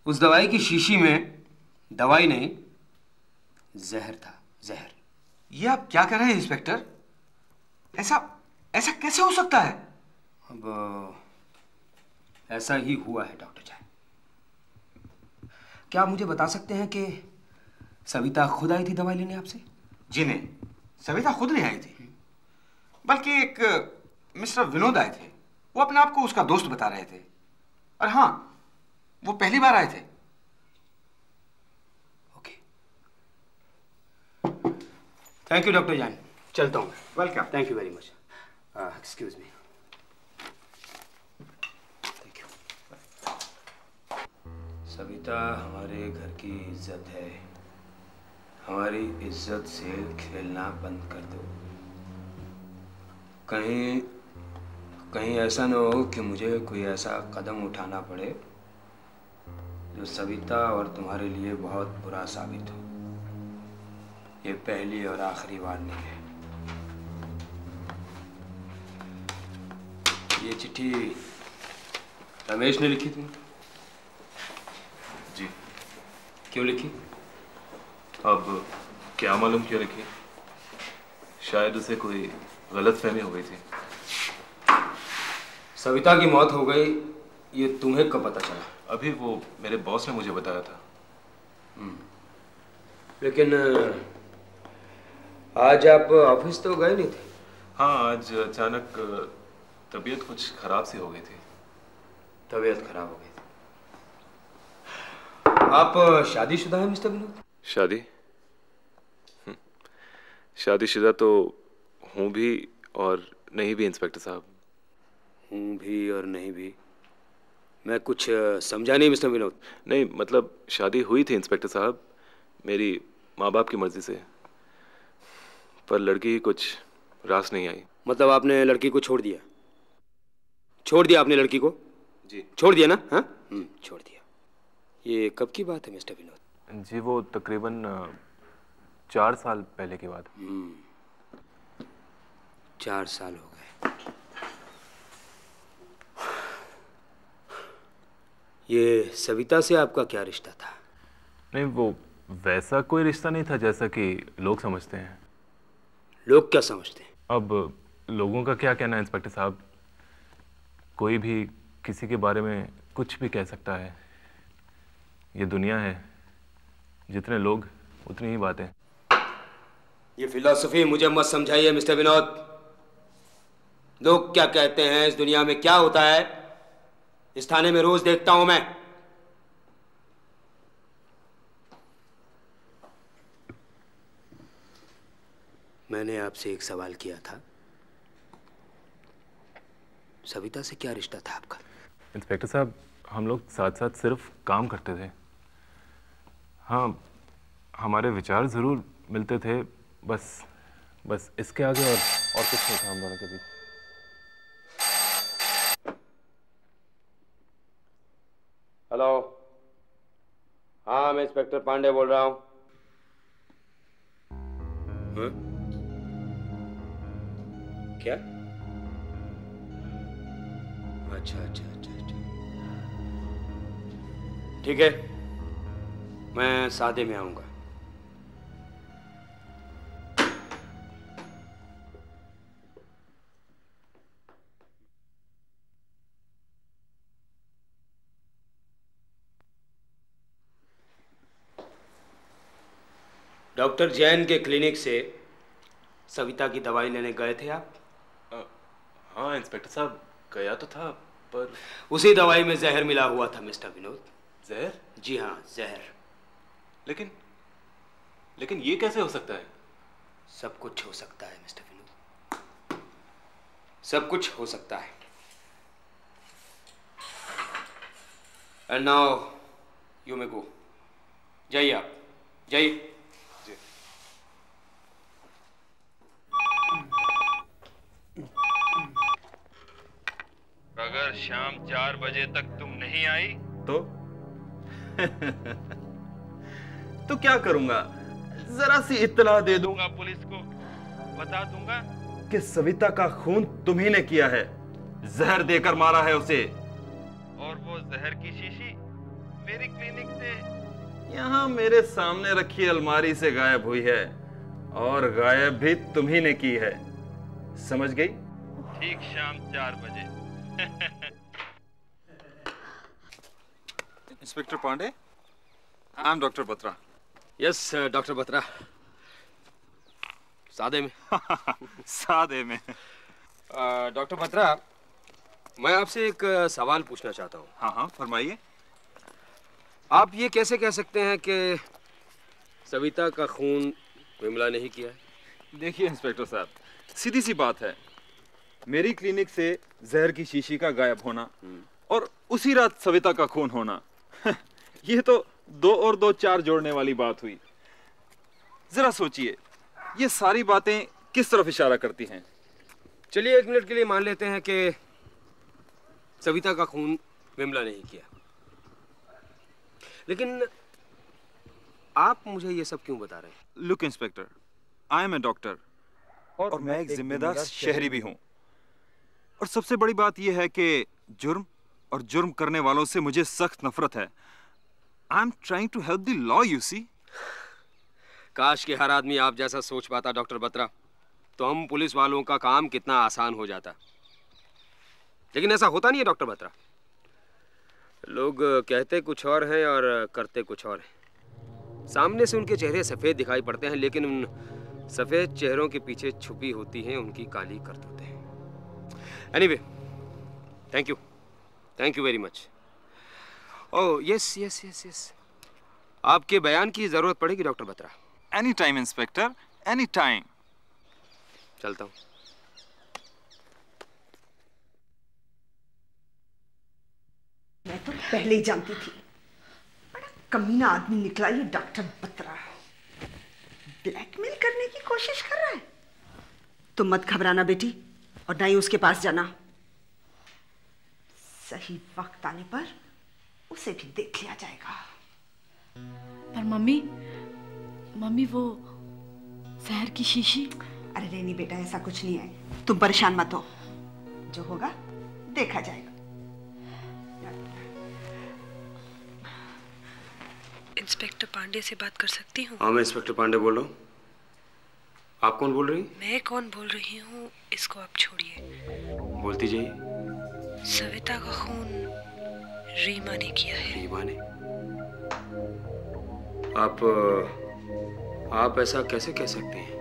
E: उस दवाई की शीशी में दवाई नहीं, जहर था, जहर।
K: ये आप क्या कह रहे हैं इंस्पेक्टर? ऐसा कैसे हो सकता है?
E: अब ऐसा ही हुआ है डॉक्टर जैन। क्या आप मुझे बता सकते हैं कि सविता खुद आई थी दवाई लेने आपसे?
K: जी नहीं, सविता खुद नहीं आई थी, बल्कि एक मिस्टर विनोद आए थे। वो अपने आप को उसका दोस्त बता रहे थे, और हाँ, वो पहली बार आए थे।
E: Okay, thank you doctor Jain, चलता हूँ।
K: Welcome.
E: Thank you very much. Excuse me. Thank you. Savita हमारे घर की इज्जत है, हमारी इज्जत से खेलना बंद कर दो। कहीं ऐसा न हो कि मुझे कोई ऐसा कदम उठाना पड़े जो सविता और तुम्हारे लिए बहुत बुरा साबित हो। ये पहली और आखिरी वार्निंग है। ये चिट्ठी रमेश ने लिखी थी?
L: जी।
E: क्यों लिखी?
L: अब क्या मालूम क्यों लिखी, शायद उसे कोई गलतफहमी हो गई थी।
E: सविता की मौत हो गई, ये तुम्हें कब पता चला?
L: अभी वो मेरे बॉस ने मुझे बताया था।
E: लेकिन आज आप ऑफिस तो गए नहीं थे?
L: हाँ, आज अचानक तबीयत कुछ खराब सी हो गई थी।
E: तबीयत खराब हो गई थी। आप शादीशुदा हैं मिस्टर विनोद?
L: शादी? शादीशुदा तो हूँ भी और नहीं भी इंस्पेक्टर साहब।
E: हूँ भी और नहीं भी? मैं कुछ समझा नहीं मिस्टर विनोद।
L: नहीं, मतलब शादी हुई थी इंस्पेक्टर साहब, मेरी माँ बाप की मर्जी से, पर लड़की कुछ रास नहीं आई।
E: मतलब आपने लड़की को छोड़ दिया? छोड़ दिया आपने लड़की को?
L: जी।
E: छोड़ दिया ना? हाँ, छोड़ दिया। ये कब की बात है मिस्टर विनोद?
L: जी, वो तकरीबन 4 साल पहले की बात।
E: 4 साल हो गए। ये सविता से आपका क्या रिश्ता था?
L: नहीं, वो वैसा कोई रिश्ता नहीं था जैसा कि लोग समझते हैं।
E: लोग क्या समझते हैं?
L: अब लोगों का क्या कहना है इंस्पेक्टर साहब, कोई भी किसी के बारे में कुछ भी कह सकता है। ये दुनिया है, जितने लोग उतनी ही बातें।
E: ये फिलॉसफी मुझे मत समझाइए मिस्टर विनोद। लोग क्या कहते हैं, इस दुनिया में क्या होता है, इस थाने में रोज देखता हूं मैं। मैंने आपसे एक सवाल किया था, सविता से क्या रिश्ता था आपका?
L: इंस्पेक्टर साहब, हम लोग साथ साथ सिर्फ काम करते थे। हाँ, हमारे विचार ज़रूर मिलते थे, बस इसके आगे और कुछ नहीं था हम दोनों के बीच।
E: हेलो, हाँ मैं इंस्पेक्टर पांडे बोल रहा हूँ। क्या? अच्छा, ठीक है, मैं सादे में आऊंगा। डॉक्टर जैन के क्लिनिक से सविता की दवाई लेने गए थे आप?
L: हाँ इंस्पेक्टर साहब, गया तो था, पर
E: उसी दवाई में जहर मिला हुआ था मिस्टर विनोद।
L: जहर?
E: जी हाँ, जहर।
L: लेकिन ये कैसे हो सकता है?
E: सब कुछ हो सकता है मिस्टर विनोद, सब कुछ हो सकता है। एंड नाउ यू मे गो। जाइए आप, जाइए।
M: अगर शाम 4 बजे तक तुम नहीं आई तो
K: तो क्या करूंगा? जरा सी इत्तला दे दूंगा पुलिस को, बता दूंगा कि सविता का खून तुम्ही ने किया है, जहर देकर मारा है उसे।
M: और वो जहर की शीशी मेरी क्लिनिक से
K: यहाँ मेरे सामने रखी अलमारी से गायब हुई है, और गायब भी तुम्ही ने की है, समझ गई?
M: ठीक शाम 4 बजे।
K: Inspector Pandey, I am doctor Batra.
E: Yes doctor Batra, सादे में।
K: सादे में।
E: डॉक्टर बत्रा, मैं आपसे एक सवाल पूछना चाहता हूँ।
K: हाँ, फरमाइए।
E: आप ये कैसे कह सकते हैं कि सविता का खून विमला ने ही किया है?
K: देखिए इंस्पेक्टर साहब, सीधी सी बात है, मेरी क्लिनिक से जहर की शीशी का गायब होना और उसी रात सविता का खून होना, ये तो 2 और 2 4 जोड़ने वाली बात हुई। जरा सोचिए, ये सारी बातें किस तरफ इशारा करती हैं?
E: चलिए 1 मिनट के लिए मान लेते हैं कि सविता का खून विमला ने ही किया, लेकिन आप मुझे ये सब क्यों बता रहे हैं?
K: Look inspector, I am a doctor और मैं एक जिम्मेदार शहरी भी हूं, और सबसे बड़ी बात यह है कि जुर्म और जुर्म करने वालों से मुझे सख्त नफरत है। I am trying to help the law, you see.
E: काश कि हर आदमी आप जैसा सोच पाता डॉक्टर बत्रा, तो हम पुलिस वालों का काम कितना आसान हो जाता। लेकिन ऐसा होता नहीं है डॉक्टर बत्रा। लोग कहते कुछ और हैं और करते कुछ और हैं। सामने से उनके चेहरे सफ़ेद दिखाई पड़ते हैं, लेकिन उन सफ़ेद चेहरों के पीछे छुपी होती हैं उनकी काली करतूतें। Anyway, thank you very much. Oh yes, आपके बयान की ज़रूरत पड़ेगी doctor Batra.
K: Any time inspector, any time.
E: चलता हूँ।
D: मैं तो पहले ही जानती थी, बड़ा कमीना आदमी निकला ये डॉक्टर बत्रा। ब्लैकमेल करने की कोशिश कर रहा है। तुम मत घबराना बेटी, और ना ही उसके पास जाना। सही वक्त आने पर उसे भी देख लिया जाएगा।
H: पर मम्मी वो जहर की शीशी।
D: अरे नहीं बेटा, ऐसा कुछ नहीं है, तुम परेशान मत हो, जो होगा देखा जाएगा।
C: इंस्पेक्टर पांडे से बात कर सकती हूँ?
E: हाँ, मैं इंस्पेक्टर पांडे बोल रहा हूँ। आप कौन बोल रही?
C: मैं कौन बोल रही हूँ इसको आप छोड़िए,
E: बोलती जाइए।
C: सविता का खून रीमा ने किया है।
E: रीमा ने? आप ऐसा कैसे कह सकते हैं?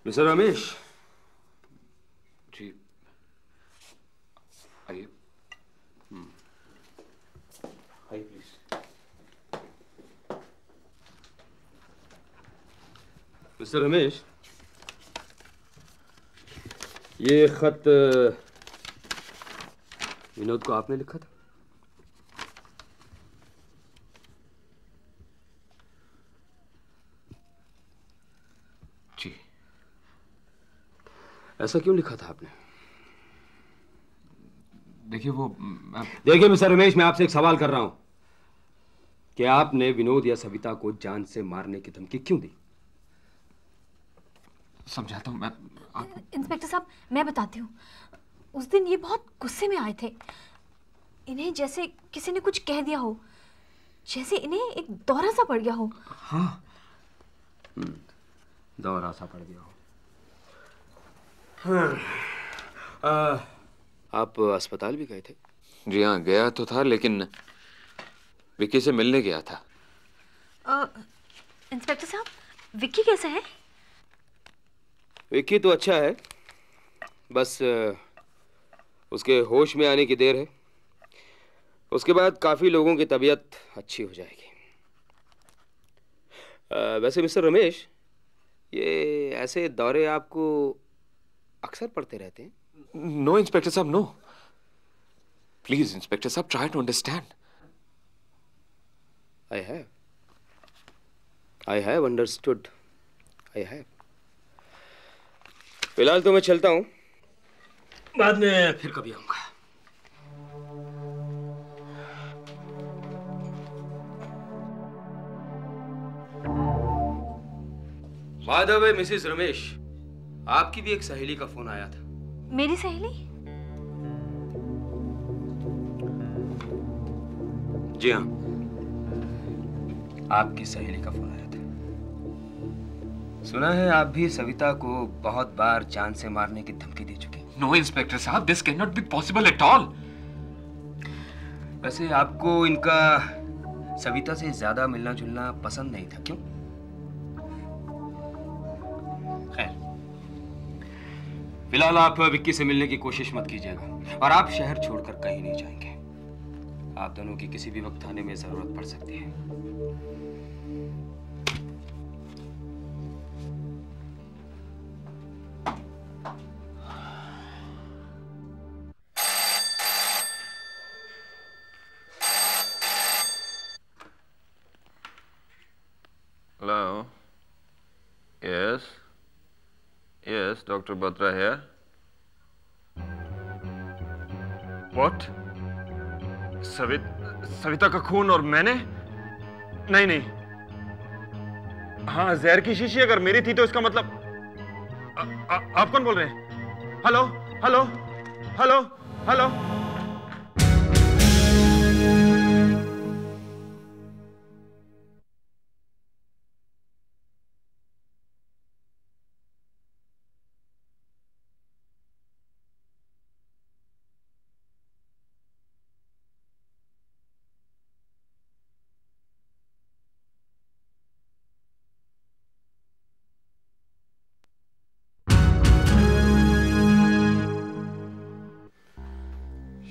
E: मिस्टर रमेश।
F: जी आइए। आइए प्लीज।
E: मिस्टर रमेश, ये खत विनोद को आपने लिखा था?
F: जी।
E: ऐसा क्यों लिखा था आपने?
F: देखिए वो
E: देखिए मिस्टर रमेश, मैं आपसे एक सवाल कर रहा हूं कि आपने विनोद या सविता को जान से मारने की धमकी क्यों दी?
F: समझाता हूं मैं।
H: इंस्पेक्टर साहब, मैं बताती हूँ। उस दिन ये बहुत गुस्से में आए थे। इन्हें जैसे किसी ने कुछ कह दिया हो, जैसे इन्हें एक दौरा सा पड़ गया हो।
E: हाँ, दौरा सा पड़ गया हो। हाँ। आप अस्पताल भी गए थे?
F: जी हाँ, गया तो था, लेकिन विक्की से मिलने गया था।
H: इंस्पेक्टर साहब, विक्की कैसा है?
E: विक्की तो अच्छा है, बस उसके होश में आने की देर है। उसके बाद काफी लोगों की तबीयत अच्छी हो जाएगी। वैसे मिस्टर रमेश, ये ऐसे दौरे आपको अक्सर पड़ते रहते हैं?
F: नो इंस्पेक्टर साहब, नो। प्लीज इंस्पेक्टर साहब, try to understand.
E: I have understood. I have. फिलहाल तो मैं चलता हूं, बाद में फिर कभी आऊंगा। By the way Mrs Ramesh, आपकी भी एक सहेली का फोन आया था।
H: मेरी सहेली?
E: जी हाँ, आपकी सहेली का फोन आया था। सुना है आप भी सविता को बहुत बार जान से मारने की धमकी दे चुके।
F: नो इंस्पेक्टर साहब, this can not be possible at all.
E: वैसे आपको इनका सविता से ज्यादा मिलना जुलना पसंद नहीं था, क्यों? खैर, फिलहाल आप विक्की से मिलने की कोशिश मत कीजिएगा, और आप शहर छोड़कर कहीं नहीं जाएंगे। आप दोनों की किसी भी वक्त आने में जरूरत पड़ सकती है।
K: Hello. Yes. Yes, Dr. Batra here. What? Savita का खून और मैंने? नहीं नहीं। हाँ, जहर की शीशी अगर मेरी थी तो इसका मतलब आप कौन बोल रहे हैं? Hello hello hello hello.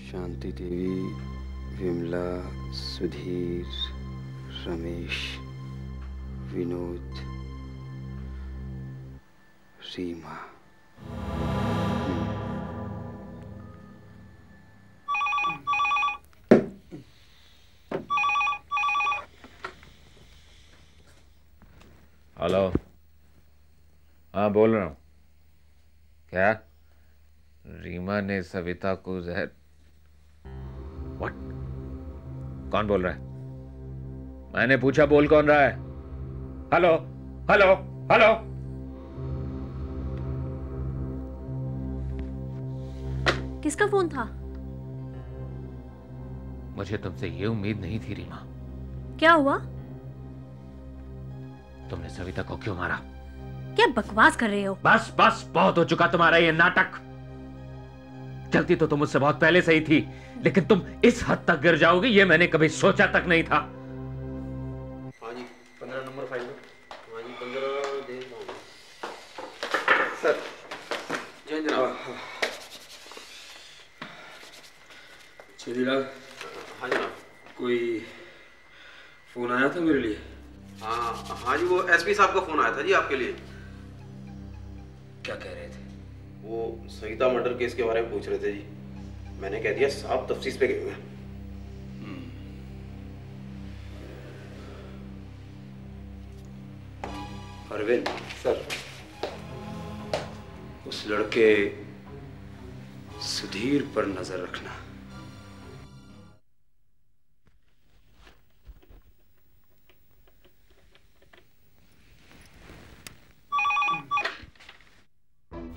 E: Shanti Devi, Vimla, Sudhir, Ramesh, Vinod, Reema.
F: Hello. हाँ, बोल रहा हूँ। क्या? रीमा ने सविता को जहर? व्हाट? कौन बोल रहा है? मैंने पूछा, बोल कौन रहा है? Hello hello hello.
H: किसका फोन था?
F: मुझे तुमसे ये उम्मीद नहीं थी रीमा।
H: क्या हुआ?
F: तुमने सविता को क्यों मारा?
H: क्या बकवास कर रहे हो?
F: बस बस, बहुत हो चुका तुम्हारा ये नाटक। चलती तो तुम मुझसे बहुत पहले से ही थी, लेकिन तुम इस हद तक गिर जाओगी ये मैंने कभी सोचा तक नहीं था।
E: हाँ जी, 15 नंबर फाइल में। हाँ जी, 15 दे दो। छेदीलाल।
N: हाँ जनाब।
E: कोई फोन आया था मेरे लिए?
N: हाँ जी, वो एसपी साहब का फोन आया था जी आपके लिए।
E: क्या कह रहे थे?
N: वो सविता मर्डर केस के बारे में पूछ रहे थे जी। मैंने कह दिया साहब तफ्तीश पे गए हुए हैं। अरविंद
E: सर,
N: उस लड़के सुधीर पर नजर रखना।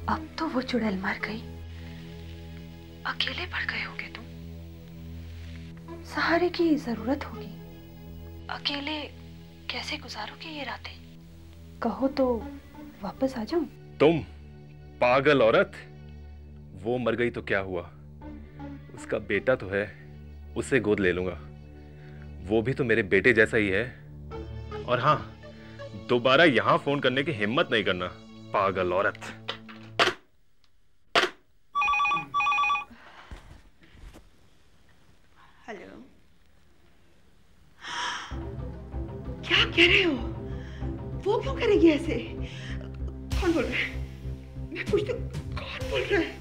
H: अब तो वो चुड़ैल मर गई, अकेले पड़ गए होगे तुम। सहारे की जरूरत होगी, अकेले कैसे गुजारोगे ये रातें? कहो तो वापस आ जाऊं?
L: तुम पागल औरत, वो मर गई तो क्या हुआ, उसका बेटा तो है, उसे गोद ले लूंगा। वो भी तो मेरे बेटे जैसा ही है। और हाँ, दोबारा यहां फोन करने की हिम्मत नहीं करना, पागल औरत।
I: हेलो, क्या कह रहे हो? वो क्यों करेगी ऐसे? कौन बोल रहा है? मैं पूछती हूँ, कौन बोल रहा है?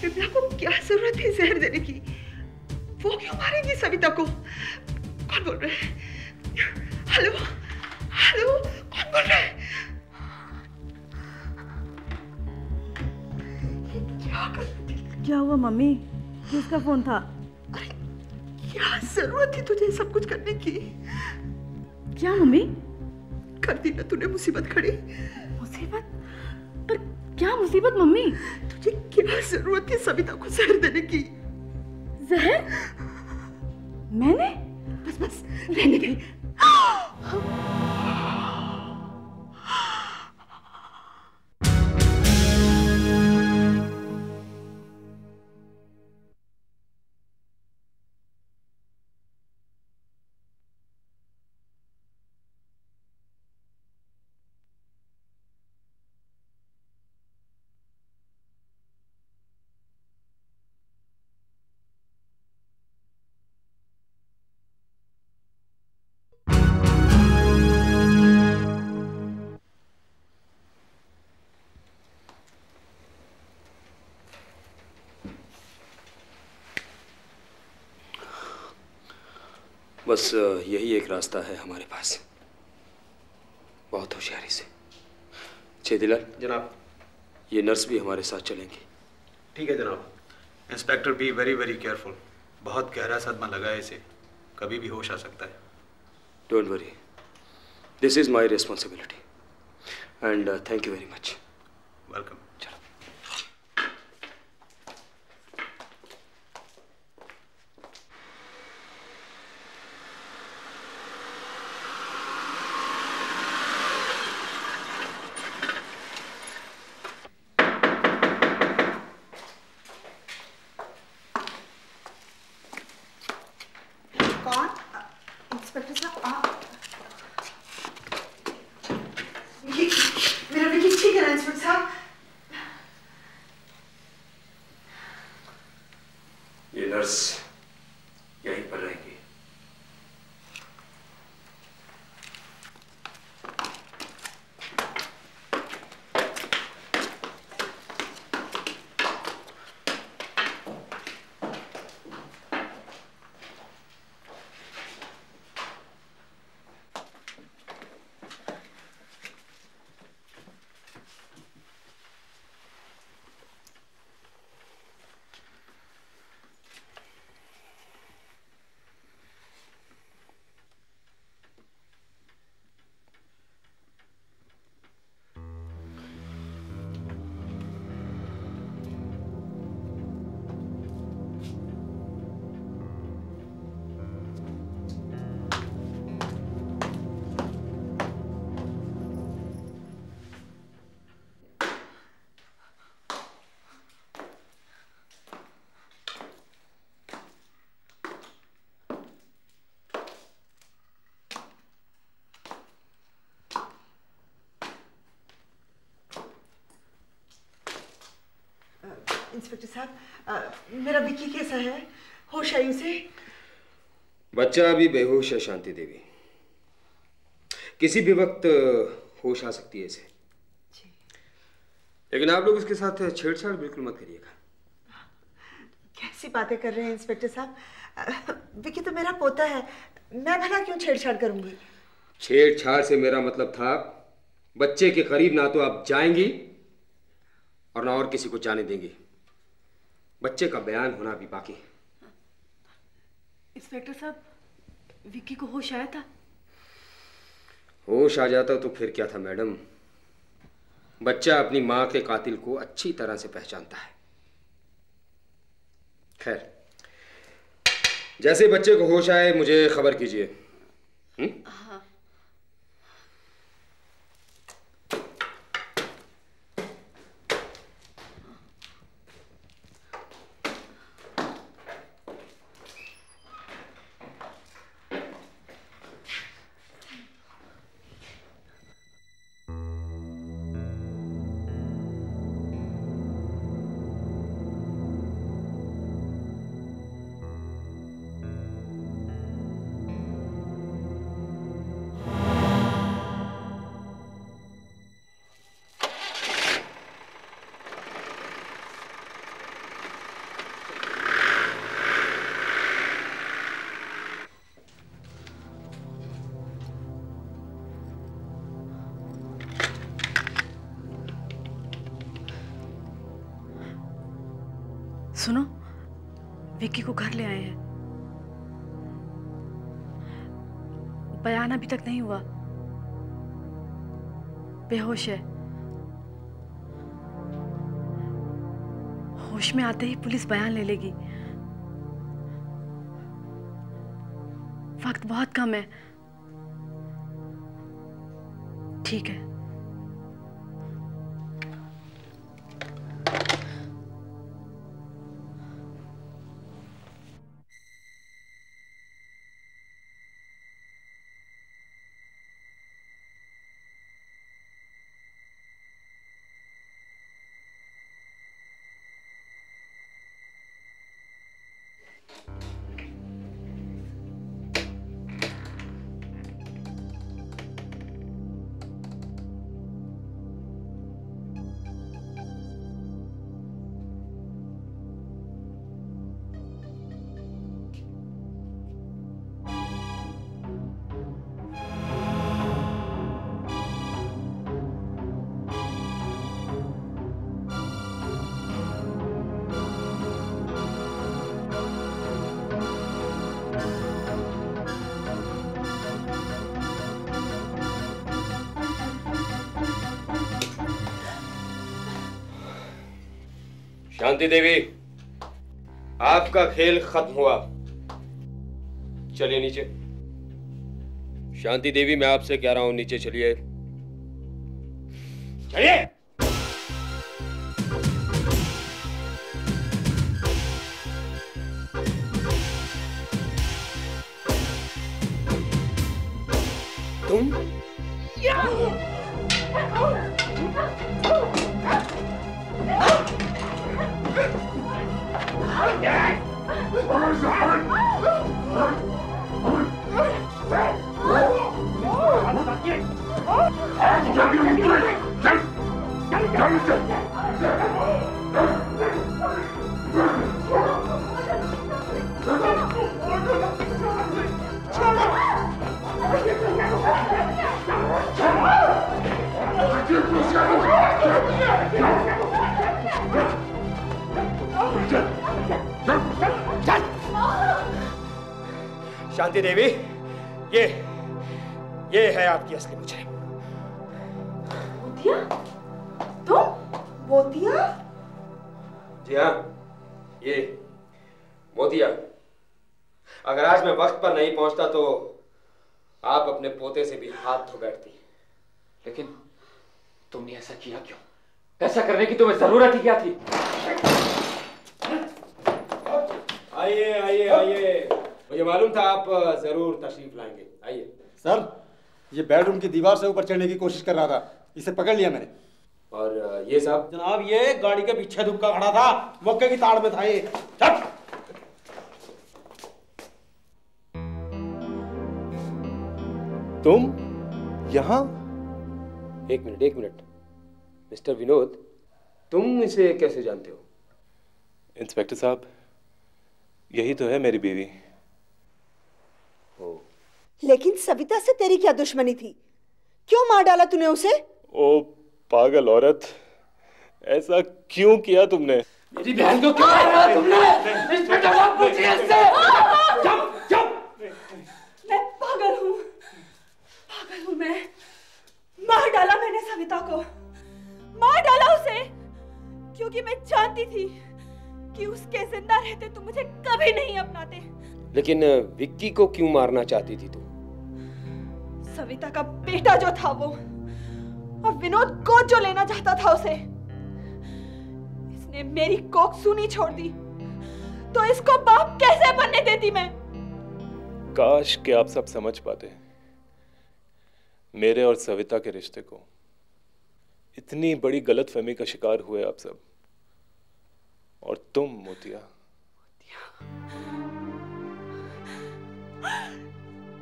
I: विमला को क्या जरूरत है जहर देने की? वो क्यों मारेगी सविता को? कौन बोल रहा है? हेलो हेलो, कौन बोल रहा है?
O: क्या हुआ मम्मी? किसका फोन था?
I: क्या जरूरत थी तुझे सब कुछ करने की?
O: क्या मम्मी?
I: कर दी ना तूने मुसीबत खड़ी।
O: मुसीबत? पर क्या मुसीबत मम्मी?
I: तुझे क्या जरूरत थी सविता को जहर देने की?
O: जहर? मैंने?
I: बस बस रहने दे।
N: बस यही एक रास्ता है हमारे पास, बहुत होशियारी से। छेदीलाल
P: जनाब,
N: ये नर्स भी हमारे साथ चलेंगी।
P: ठीक है जनाब। Inspector be very very careful. बहुत गहरा सदमा लगा है इसे, कभी भी होश आ सकता है।
N: Don't worry, this is my responsibility and thank you very much.
P: Welcome.
I: Inspector साहब, मेरा विक्की कैसा है? होश आई उसे?
N: बच्चा अभी बेहोश है शांति देवी, किसी भी वक्त होश आ सकती है इसे। लेकिन आप लोग इसके साथ छेड़छाड़ बिल्कुल मत करिएगा।
I: कैसी बातें कर रहे हैं इंस्पेक्टर साहब? विक्की तो मेरा पोता है, मैं भला क्यों छेड़छाड़ करूंगी?
N: छेड़छाड़ से मेरा मतलब था बच्चे के करीब ना तो आप जाएंगी और ना और किसी को जाने देंगी। बच्चे का बयान होना भी बाकी है।
H: इंस्पेक्टर साहब, विक्की को होश आया था?
N: होश आ जाता तो फिर क्या था मैडम, बच्चा अपनी मां के कातिल को अच्छी तरह से पहचानता है। खैर, जैसे बच्चे को होश आए मुझे खबर कीजिए।
H: हाँ। सुनो, विक्की को घर ले आए हैं। बयान अभी तक नहीं हुआ, बेहोश है। होश में आते ही पुलिस बयान ले लेगी। वक्त बहुत कम है। ठीक है।
N: शांति देवी, आपका खेल खत्म हुआ। चलिए नीचे। शांति देवी, मैं आपसे कह रहा हूं नीचे चलिए। चलिए। तुम शांति देवी, ये है आपकी असली मुजरिम।
I: मोतिया? तुम? मोतिया?
N: जी हाँ, ये मोतिया। अगर आज मैं वक्त पर नहीं पहुंचता तो आप अपने पोते से भी हाथ धो बैठती।
F: लेकिन तुमने ऐसा किया क्यों? ऐसा करने की तुम्हें जरूरत ही क्या थी?
N: आइए आइए आइए, मुझे मालूम था आप जरूर तशरीफ लाएंगे। आइए।
Q: सर, ये बेडरूम की दीवार से ऊपर चढ़ने की कोशिश कर रहा था, इसे पकड़ लिया मैंने।
N: और ये साहब?
Q: जनाब ये गाड़ी के पीछे दुबका खड़ा था, मौके की ताड़ में था ये। चल।
N: तुम यहाँ? एक मिनट मिस्टर विनोद, तुम इसे कैसे जानते हो?
L: इंस्पेक्टर साहब, यही तो है मेरी बीवी।
D: लेकिन सविता से तेरी क्या दुश्मनी थी? क्यों मार डाला तूने उसे?
L: ओ पागल औरत, ऐसा क्यों किया तुमने?
Q: मेरी बहन को क्यों मारा तुमने? इंस्पेक्टर साहब पूछिए इससे। चुप।
H: मैं पागल हूँ मैं। मार डाला मैंने सविता को, मार डाला उसे, क्योंकि मैं जानती थी कि उसके जिंदा रहते तुम मुझे कभी नहीं अपनाते।
N: लेकिन विक्की को क्यों मारना चाहती थी तू?
H: सविता का बेटा जो था वो, और विनोद को जो लेना चाहता था उसे, इसने मेरी कोख सूनी छोड़ दी, तो इसको बाप कैसे बनने देती मैं?
L: काश कि आप सब समझ पाते मेरे और सविता के रिश्ते को। इतनी बड़ी गलतफहमी का शिकार हुए आप सब, और तुम मोतिया।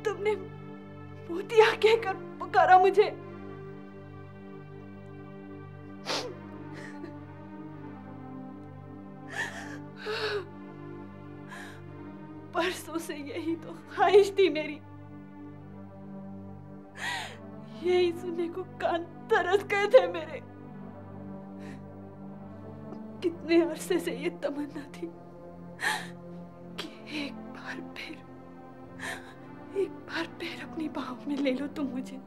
H: तुमने मोतिया कहकर पुकारा मुझे। परसों से यही तो ख्वाहिश थी मेरी, यही सुनने को कान तरस गए थे मेरे। कितने अरसे से ये तमन्ना थी कि एक बार फिर अपनी बाहों में ले लो तुम मुझे।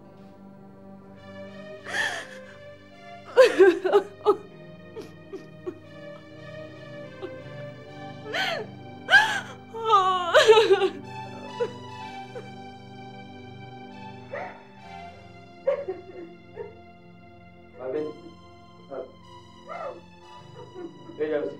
N: ले जाओ उसे।